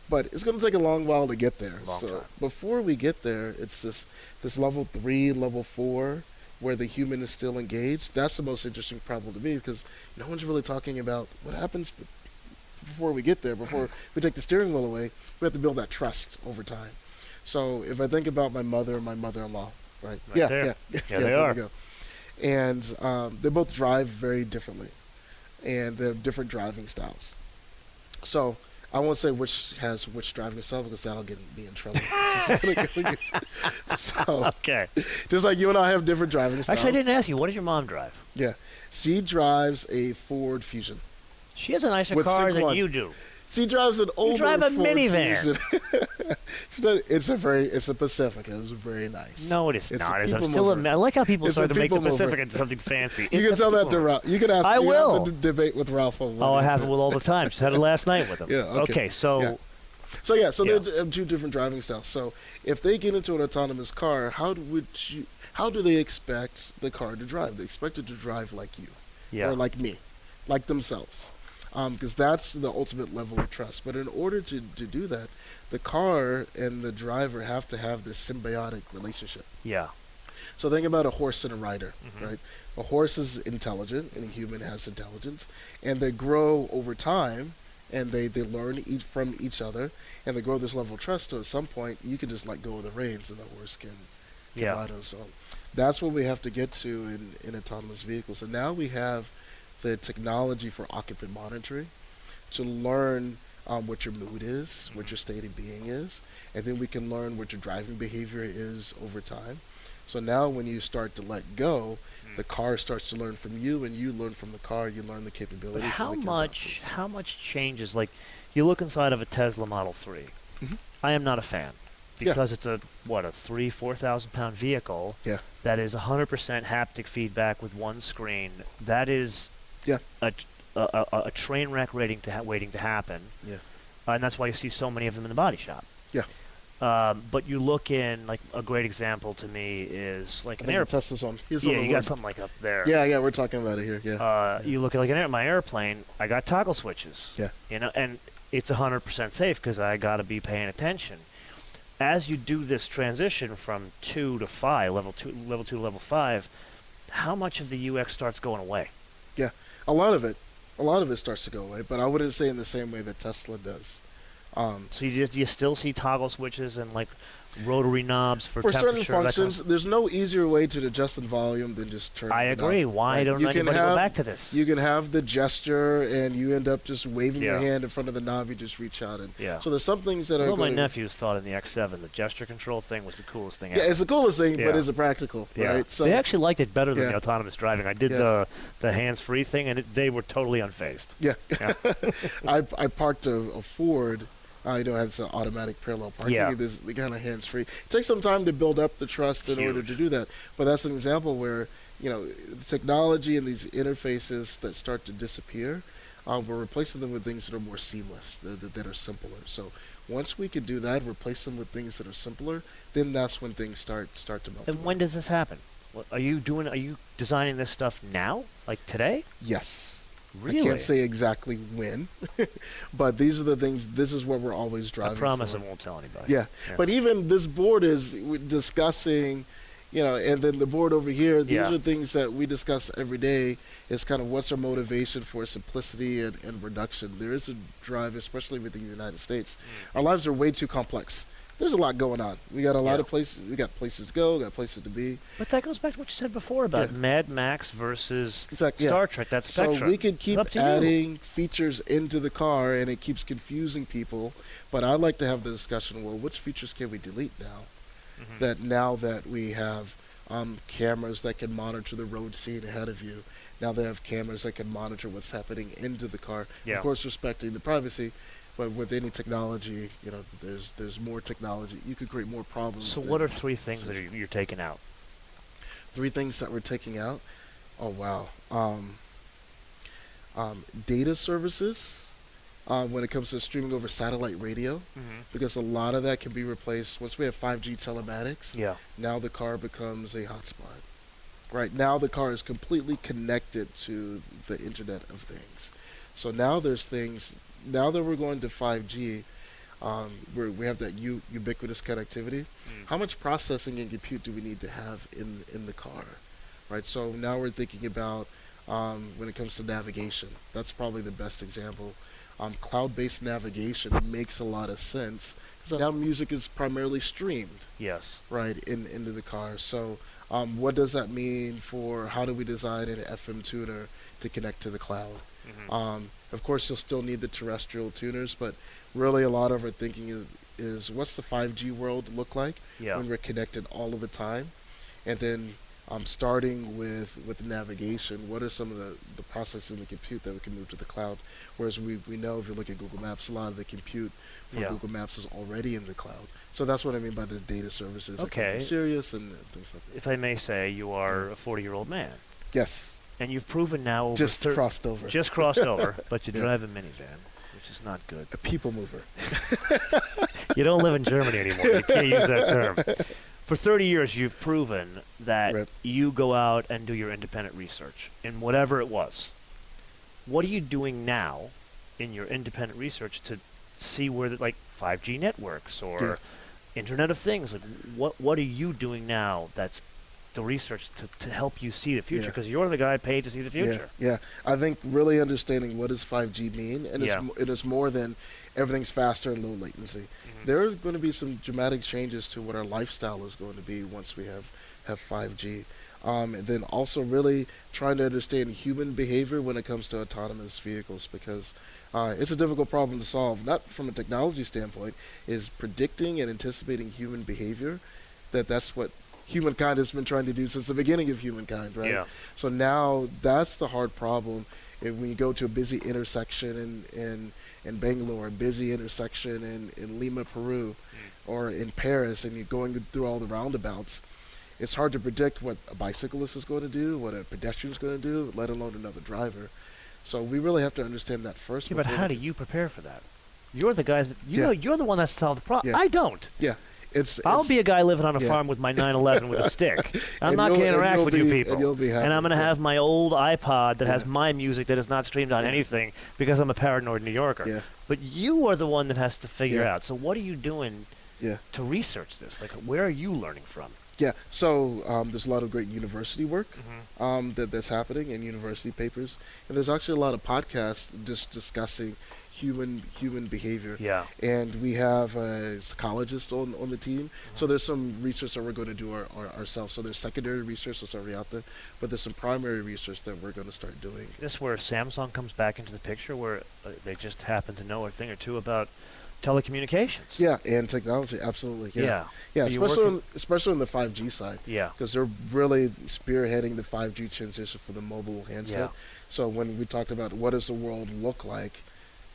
But it's going to take a long while to get there. Long So time. before we get there, it's this level 3, level 4, where the human is still engaged. That's the most interesting problem to me because no one's really talking about what happens before we get there. Before we take the steering wheel away, we have to build that trust over time. So if I think about my mother and my mother-in-law, right? Right there. Yeah, Yeah, they there are. we go. And they both drive very differently, and they have different driving styles. So I won't say which has which driving style because that'll get me in trouble. So Okay. just like you and I have different driving styles. Actually, I didn't ask you. What does your mom drive? Yeah, she drives a Ford Fusion. She has a nicer With car Sync than One. you do. She drives an older drive a Ford minivan. Fusion. It's a Pacifica. It's very nice. No, it is It's not. a It's people still mover. I like how people It's start a to make the people mover. Pacific into something fancy. You It's can a tell that people to mover. Ralph. You can ask. I you will. have to debate with Ralph on what Oh, I he have said. it with all the time. Just had it last night with him. Yeah, okay. So Yeah. So Yeah. they have two different driving styles. So if they get into an autonomous car, how do they expect the car to drive? They expect it to drive like you, yeah. or like me, like themselves, because that's the ultimate level of trust. But in order to do that, the car and the driver have to have this symbiotic relationship. Yeah. So think about a horse and a rider, Mhm. right? A horse is intelligent, and a human has intelligence, and they grow over time, and they learn from each other, and they grow this level of trust. So at some point, you can just let go of the reins, and the horse can Yeah. ride on its own. That's what we have to get to in autonomous vehicles. And now we have the technology for occupant monitoring to learn what your mood is, what your state of being is, and then we can learn what your driving behavior is over time. So now when you start to let go, the car starts to learn from you, and you learn from the car. You learn the capabilities. But and the how much changes? Like, you look inside of a Tesla Model 3. Mhm. I am not a fan Yeah. because it's a 4,000 pound vehicle. Yeah. That is 100% haptic feedback with one screen. That is. Yeah. A train wreck waiting to happen. Yeah. And that's why you see so many of them in the body shop. Yeah. But you look in, like, a great example to me is like I an think the airplane. Tesla's on. Here's Yeah, on the you got road. something like up there. Yeah, we're talking about it here. Yeah. You look at like my airplane. I got toggle switches. Yeah. And it's 100% safe because I got to be paying attention. As you do this transition from 2 to 5, level 2 to level 5, how much of the UX starts going away? Yeah, a lot of it starts to go away, but I wouldn't say in the same way that Tesla does. So you still see toggle switches and like rotary knobs for certain temperature, functions, there's no easier way to adjust the volume than just turning I it agree. up. Why Right? don't You anybody can go have- back to this? You can have the gesture, and you end up just waving your Yeah. hand in front of the knob. You just reach out, and Yeah. so there's some things that are. Well, my gonna- nephews thought in the X7 the gesture control thing was the coolest thing Yeah, ever. it's the coolest thing, Yeah. but is it practical? Yeah. Right. So they actually liked it better than Yeah. the autonomous driving. I did Yeah. the hands-free thing, and they were totally unfazed. yeah, Yeah. I parked a Ford. It has an automatic parallel parking. Yeah. This the kind of hands-free. It takes some time to build up the trust in order to Huge. do that. But that's an example where technology and these interfaces that start to disappear, we're replacing them with things that are more seamless, that are simpler. So once we can do that, replace them with things that are simpler, then that's when things start to melt. And when does this happen? Are you designing this stuff now, like today? Yes. Really? I can't say exactly when, but these are the things. This is what we're always driving. I promise for. I won't tell anybody. Yeah. But even this board is discussing, and then the board over here. These Yeah. are things that we discuss every day. Is kind of what's our motivation for simplicity and reduction. There is a drive, especially within the United States. Our lives are way too complex. There's a lot going on. We got a lot of places. We got places to go. Got places to be. But that goes back to what you said before about Yeah. Mad Max versus Exactly, yeah. Star Trek. That spectrum. So we could keep It's up to you. adding features into the car, and it keeps confusing people. But I'd like to have the discussion. Well, which features can we delete now? Now that we have cameras that can monitor the road scene ahead of you. Now they have cameras that can monitor what's happening into the car. Yeah. Of course, respecting the privacy. But with any technology, there's more technology. You could create more problems. So than what are 3 things that you're taking out? 3 things that we're taking out? Oh, wow. Data services when it comes to streaming over satellite radio, because a lot of that can be replaced. Once we have 5G telematics, Yeah. now the car becomes a hotspot. Right now the car is completely connected to the Internet of Things. So now there's things, now that we're going to 5G, we have that ubiquitous connectivity. How much processing and compute do we need to have in the car? Right. So now we're thinking about when it comes to navigation. That's probably the best example. Cloud-based navigation makes a lot of sense because now music is primarily streamed. Yes. Right, into the car. So what does that mean for how do we design an FM tuner to connect to the cloud? Of course, you'll still need the terrestrial tuners, but really a lot of our thinking is what's the 5G world look like when we're connected all of the time? And then starting with navigation, what are some of the processing and compute that we can move to the cloud? Whereas we know if you look at Google Maps, a lot of the compute for Google Maps is already in the cloud. So that's what I mean by the data services. Okay. Like Sirius and things like that. If I may say, you are a 40-year-old man. Yes. And you've proven now over Just crossed over. Just crossed over, but you drive a minivan, which is not good. A people mover. You don't live in Germany anymore. You can't use that term. For 30 years, you've proven that you go out and do your independent research in whatever it was. What are you doing now in your independent research to see where, like 5G networks or Internet of Things? Like, what are you doing now that's the research to help you see the future? Because you're the guy paid to see the future. Yeah. I think really understanding what does 5G mean, and it is more than everything's faster and low latency. There are going to be some dramatic changes to what our lifestyle is going to be once we have 5G. And then also really trying to understand human behavior when it comes to autonomous vehicles, because it's a difficult problem to solve, not from a technology standpoint, is predicting and anticipating human behavior. That's what humankind has been trying to do since the beginning of humankind, right? Yeah. So now that's the hard problem. When you go to a busy intersection in Bangalore, a busy intersection in Lima, Peru, or in Paris, and you're going through all the roundabouts, it's hard to predict what a bicyclist is going to do, what a pedestrian is going to do, let alone another driver. So we really have to understand that first. Yeah, but how do you prepare for that? You're the guy that, you're the one that solved the problem. Yeah. I don't. Yeah. I'll be a guy living on a farm with my 911 with a stick. I'm not going to interact with you people. And you'll be happy. And I'm going to have my old iPod that has my music that is not streamed on anything because I'm a paranoid New Yorker. Yeah. But you are the one that has to figure out. So what are you doing to research this? Like, where are you learning from? Yeah, so there's a lot of great university work that's happening in university papers, and there's actually a lot of podcasts just discussing human behavior. Yeah. And we have a psychologist on the team, so there's some research that we're going to do ourselves. So there's secondary research that's already out there, but there's some primary research that we're going to start doing. Is this where Samsung comes back into the picture, where they just happen to know a thing or two about telecommunications? Yeah, and technology, absolutely. Yeah, especially on the 5G side. Yeah, because they're really spearheading the 5G transition for the mobile handset. Yeah. So when we talked about what does the world look like,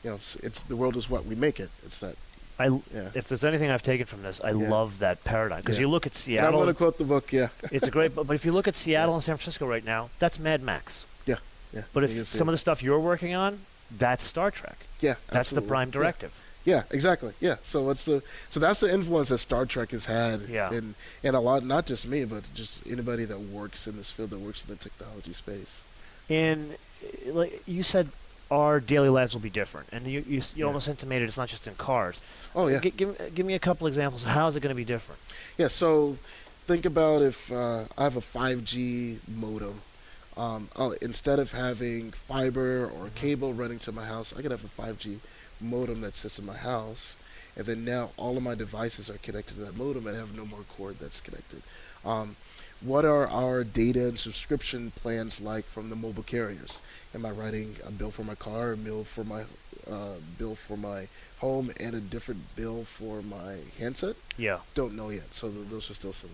it's the world is what we make it. It's that. If there's anything I've taken from this, I love that paradigm. Because you look at Seattle. And I'm going to quote the book. Yeah, it's a great book. But if you look at Seattle and San Francisco right now, that's Mad Max. Yeah, yeah. But if some of the stuff you're working on, that's Star Trek. Yeah, that's the prime directive. Yeah, exactly. Yeah, so that's the influence that Star Trek has had, and a lot, not just me, but just anybody that works in this field, that works in the technology space. And like you said, our daily lives will be different, and you almost intimated it's not just in cars. Oh yeah. Give me a couple examples of how is it going to be different? Yeah. So think about if I have a 5G modem. Instead of having fiber or cable running to my house, I could have a 5G modem that sits in my house, and then now all of my devices are connected to that modem and I have no more cord that's connected. What are our data and subscription plans like from the mobile carriers? Am I writing a bill for my car, a bill for my home, and a different bill for my handset? Yeah. Don't know yet. So those are still some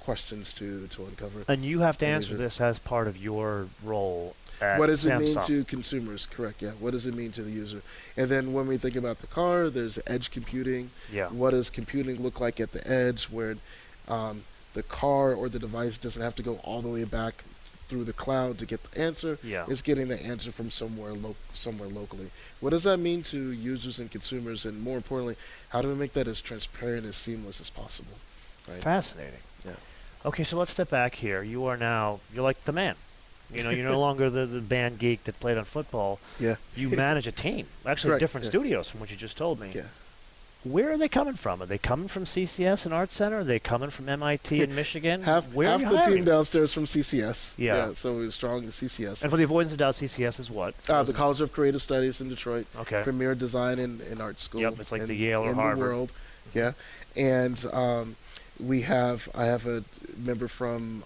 questions to uncover. And you have to answer this as part of your role at What does it Samsung. mean to consumers? Correct, yeah. What does it mean to the user? And then when we think about the car, there's edge computing. Yeah. What does computing look like at the edge, where the car or the device doesn't have to go all the way back through the cloud to get the answer? Yeah. It's getting the answer from somewhere locally. What does that mean to users and consumers? And more importantly, how do we make that as transparent, as seamless as possible? Right? Fascinating. Yeah. Okay, so let's step back here. You're like the man. You're no longer the band geek that played on football. Yeah. You manage a team. Actually, Correct, different studios from what you just told me. Yeah. Where are they coming from? Are they coming from CCS and Art Center? Are they coming from MIT and Michigan? half the team downstairs from CCS. Yeah. So we're strong in CCS. And for the avoidance of doubt, CCS is what? The College of Creative Studies in Detroit. Okay. Premier design and art school. Yep, it's like the Yale or Harvard. In the world. Yeah. And I have a member from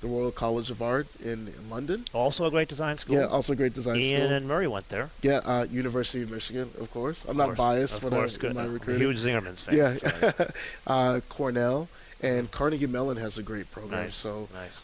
the Royal College of Art in London. Also a great design school. Yeah, also a great design school. Ian and Murray went there. Yeah, University of Michigan, of course. I'm not biased for my recruiting. Huge Zingerman's fan. Yeah. Cornell and Carnegie Mellon has a great program. Nice. So, nice.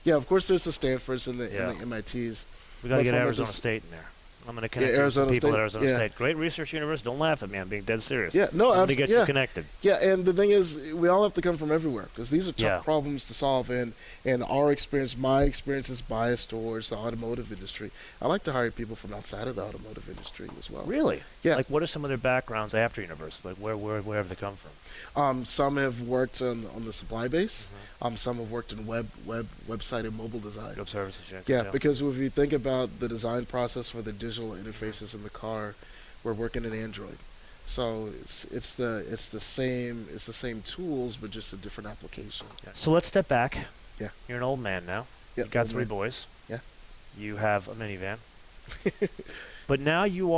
Of course, there's the Stanfords and the MITs. We got to get Arizona State in there. I'm going to connect you with some people at Arizona State. Great research university. Don't laugh at me. I'm being dead serious. Yeah, no, I'm going to get you connected. Yeah, and the thing is, we all have to come from everywhere because these are tough problems to solve. And our experience, my experience is biased towards the automotive industry. I like to hire people from outside of the automotive industry as well. Really? Yeah. Like, what are some of their backgrounds after university? Like, where have they come from? Some have worked on the supply base. Some have worked in website and mobile design. Web services, yeah. Because if you think about the design process for the digital interfaces in the car, we're working in Android. So it's the same tools, but just a different application. Yeah. So let's step back. Yeah. You're an old man now. Yeah. You've got 3 boys. Yeah. You have a minivan. But now you've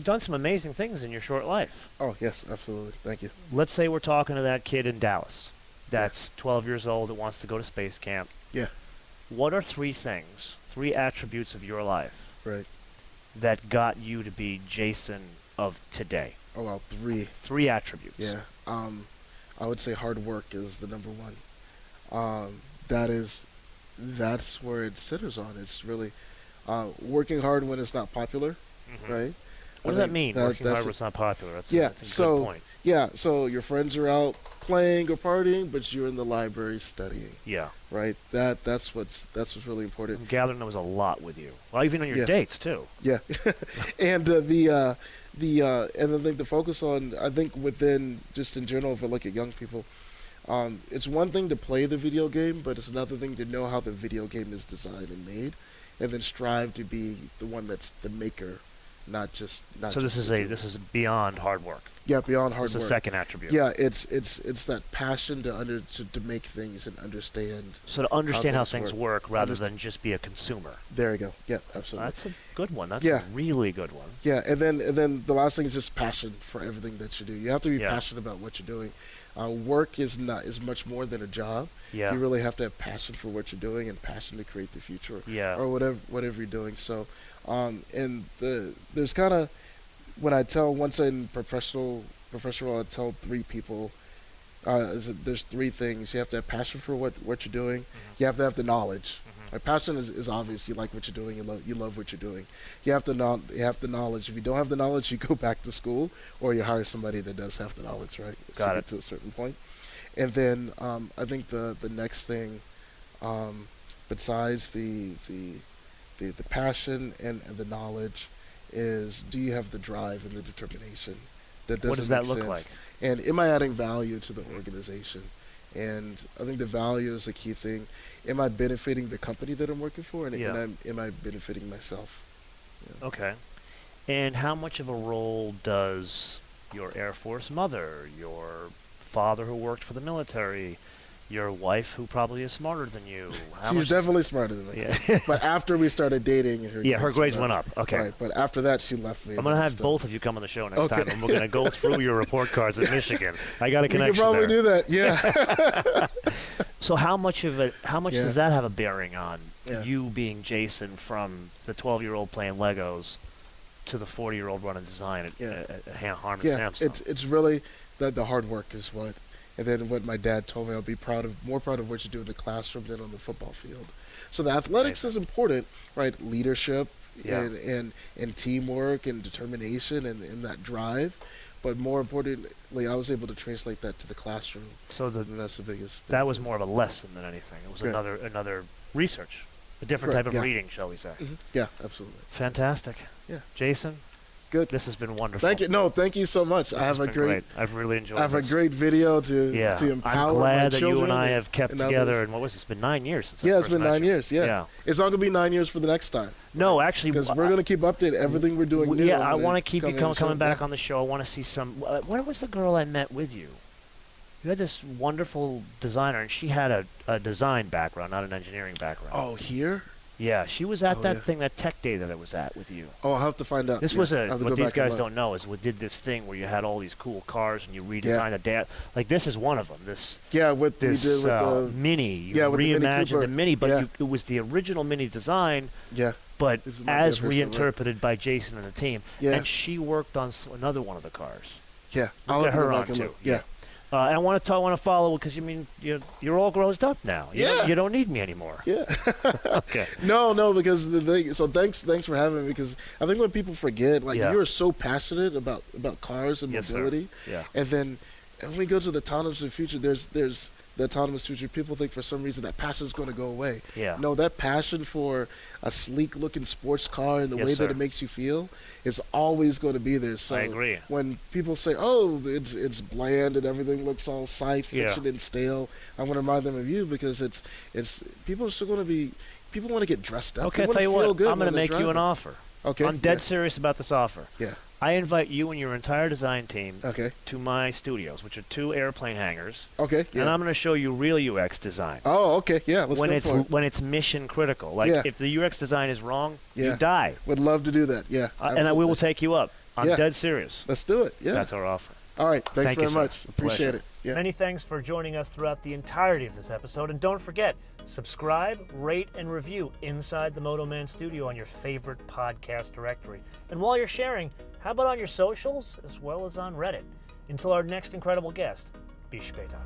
done some amazing things in your short life. Oh, yes, absolutely. Thank you. Let's say we're talking to that kid in Dallas that's 12 years old that wants to go to space camp. Yeah. What are 3 attributes of your life that got you to be Jason of today? Oh, well, 3. 3 attributes. Yeah. I would say hard work is the number one. That's where it centers on. It's really working hard when it's not popular, right? What does that mean? Working hard when it's not popular. That's a good point. Yeah. So your friends are out playing or partying, but you're in the library studying. Yeah. Right. That's what's really important. I'm gathering there was a lot with you. Well, even on your dates too. Yeah. And And I think the focus on, I think within, just in general, if I look at young people, it's one thing to play the video game, but it's another thing to know how the video game is designed and made, and then strive to be the one that's the maker, not just. So this is beyond hard work. Yeah, beyond hard work. It's a second attribute. Yeah, it's that passion to make things and understand. So to understand how things work rather than just be a consumer. There you go. Yeah, absolutely. That's a good one. That's a really good one. Yeah, and then the last thing is just passion for everything that you do. You have to be passionate about what you're doing. Work is much more than a job. Yeah. You really have to have passion for what you're doing and passion to create the future. Yeah. Or whatever you're doing. So, and there's kind of, when I tell, once in professional, I tell 3 people, there's 3 things. You have to have passion for what you're doing. Mm-hmm. You have to have the knowledge. Mm-hmm. Like, passion is obvious. You like what you're doing. You love what you're doing. You have the knowledge. If you don't have the knowledge, you go back to school or you hire somebody that does have the knowledge, right? Got it. To a certain point. And then I think the next thing, besides the passion and the knowledge, is, do you have the drive and the determination? What does that look like? And am I adding value to the organization? And I think the value is a key thing. Am I benefiting the company that I'm working for? And am I benefiting myself? Yeah. Okay. And how much of a role does your Air Force mother, your father who worked for the military, your wife who probably is smarter than you? She's definitely smarter than me. Yeah. But after we started dating, her grades went up. Okay. Right, but after that, she left me. I'm going to have both of you come on the show next time, and we're going to go through your report cards at Michigan. I got a connection You could probably there. do that, yeah. So how much does that have a bearing on Yeah. you being Jason, from the 12-year-old playing Legos to the 40-year-old running design at Harman Samsung? It's really the hard work is what. And then what my dad told me, I'll be more proud of what you do in the classroom than on the football field. So the athletics is important, right? Leadership and teamwork and determination and that drive. But more importantly, I was able to translate that to the classroom. So and that's the biggest. That was more of a lesson than anything. It was another research, a different type of reading, shall we say. Mm-hmm. Yeah, absolutely. Fantastic. Yeah. Jason? Good. This has been wonderful. Thank you. No, thank you so much. I've really enjoyed it. I have a great video to empower I'm glad that you children and I have kept together. Others. And what was it? It's been 9 years since it's been 9 years. Yeah. It's not going to be 9 years for the next time. No, actually, because we're going to keep updating everything we're doing. New I want to keep you coming back on the show. I want to see some. Where was the girl I met with you? You had this wonderful designer, and she had a design background, not an engineering background. Oh, here? Yeah, she was at that tech day that I was at with you. Oh, I'll have to find out. This was what these guys don't know is we did this thing where you had all these cool cars and you redesigned like this is one of them. This we did with the Mini. You reimagined the Mini, but it was the original Mini design. Yeah. But as reinterpreted by Jason and the team. Yeah. And she worked on another one of the cars. Yeah. I'll get her on too. Yeah. And I want to follow because you're all grown up now. You don't need me anymore. Yeah. Okay. No, because the thing. So thanks for having me, because I think when people forget, you're so passionate about cars and mobility. Sir. Yeah. And then when we go to the autonomous future, there's the autonomous future. People think for some reason that passion is going to go away. Yeah. No, that passion for a sleek looking sports car and the way that it makes you feel is always going to be there. So I agree. When people say, "Oh, it's bland and everything looks all science fiction and stale," I want to remind them of you, because it's people are still going to be. People want to get dressed up. Okay, I'll tell you what. I'm going to make you an offer. Okay. I'm dead serious about this offer. Yeah. I invite you and your entire design team to my studios, which are 2 airplane hangars. Okay. Yeah. And I'm going to show you real UX design. Oh, okay. Yeah, let's go for it. When it's mission critical. If the UX design is wrong, you die. Would love to do that. Yeah. And we will take you up. I'm dead serious. Let's do it. Yeah. That's our offer. All right. Thanks very much. Appreciate it. Yeah. Many thanks for joining us throughout the entirety of this episode. And don't forget, subscribe, rate, and review Inside the MotoMan Studio on your favorite podcast directory. And while you're sharing, how about on your socials as well as on Reddit? Until our next incredible guest, bis später.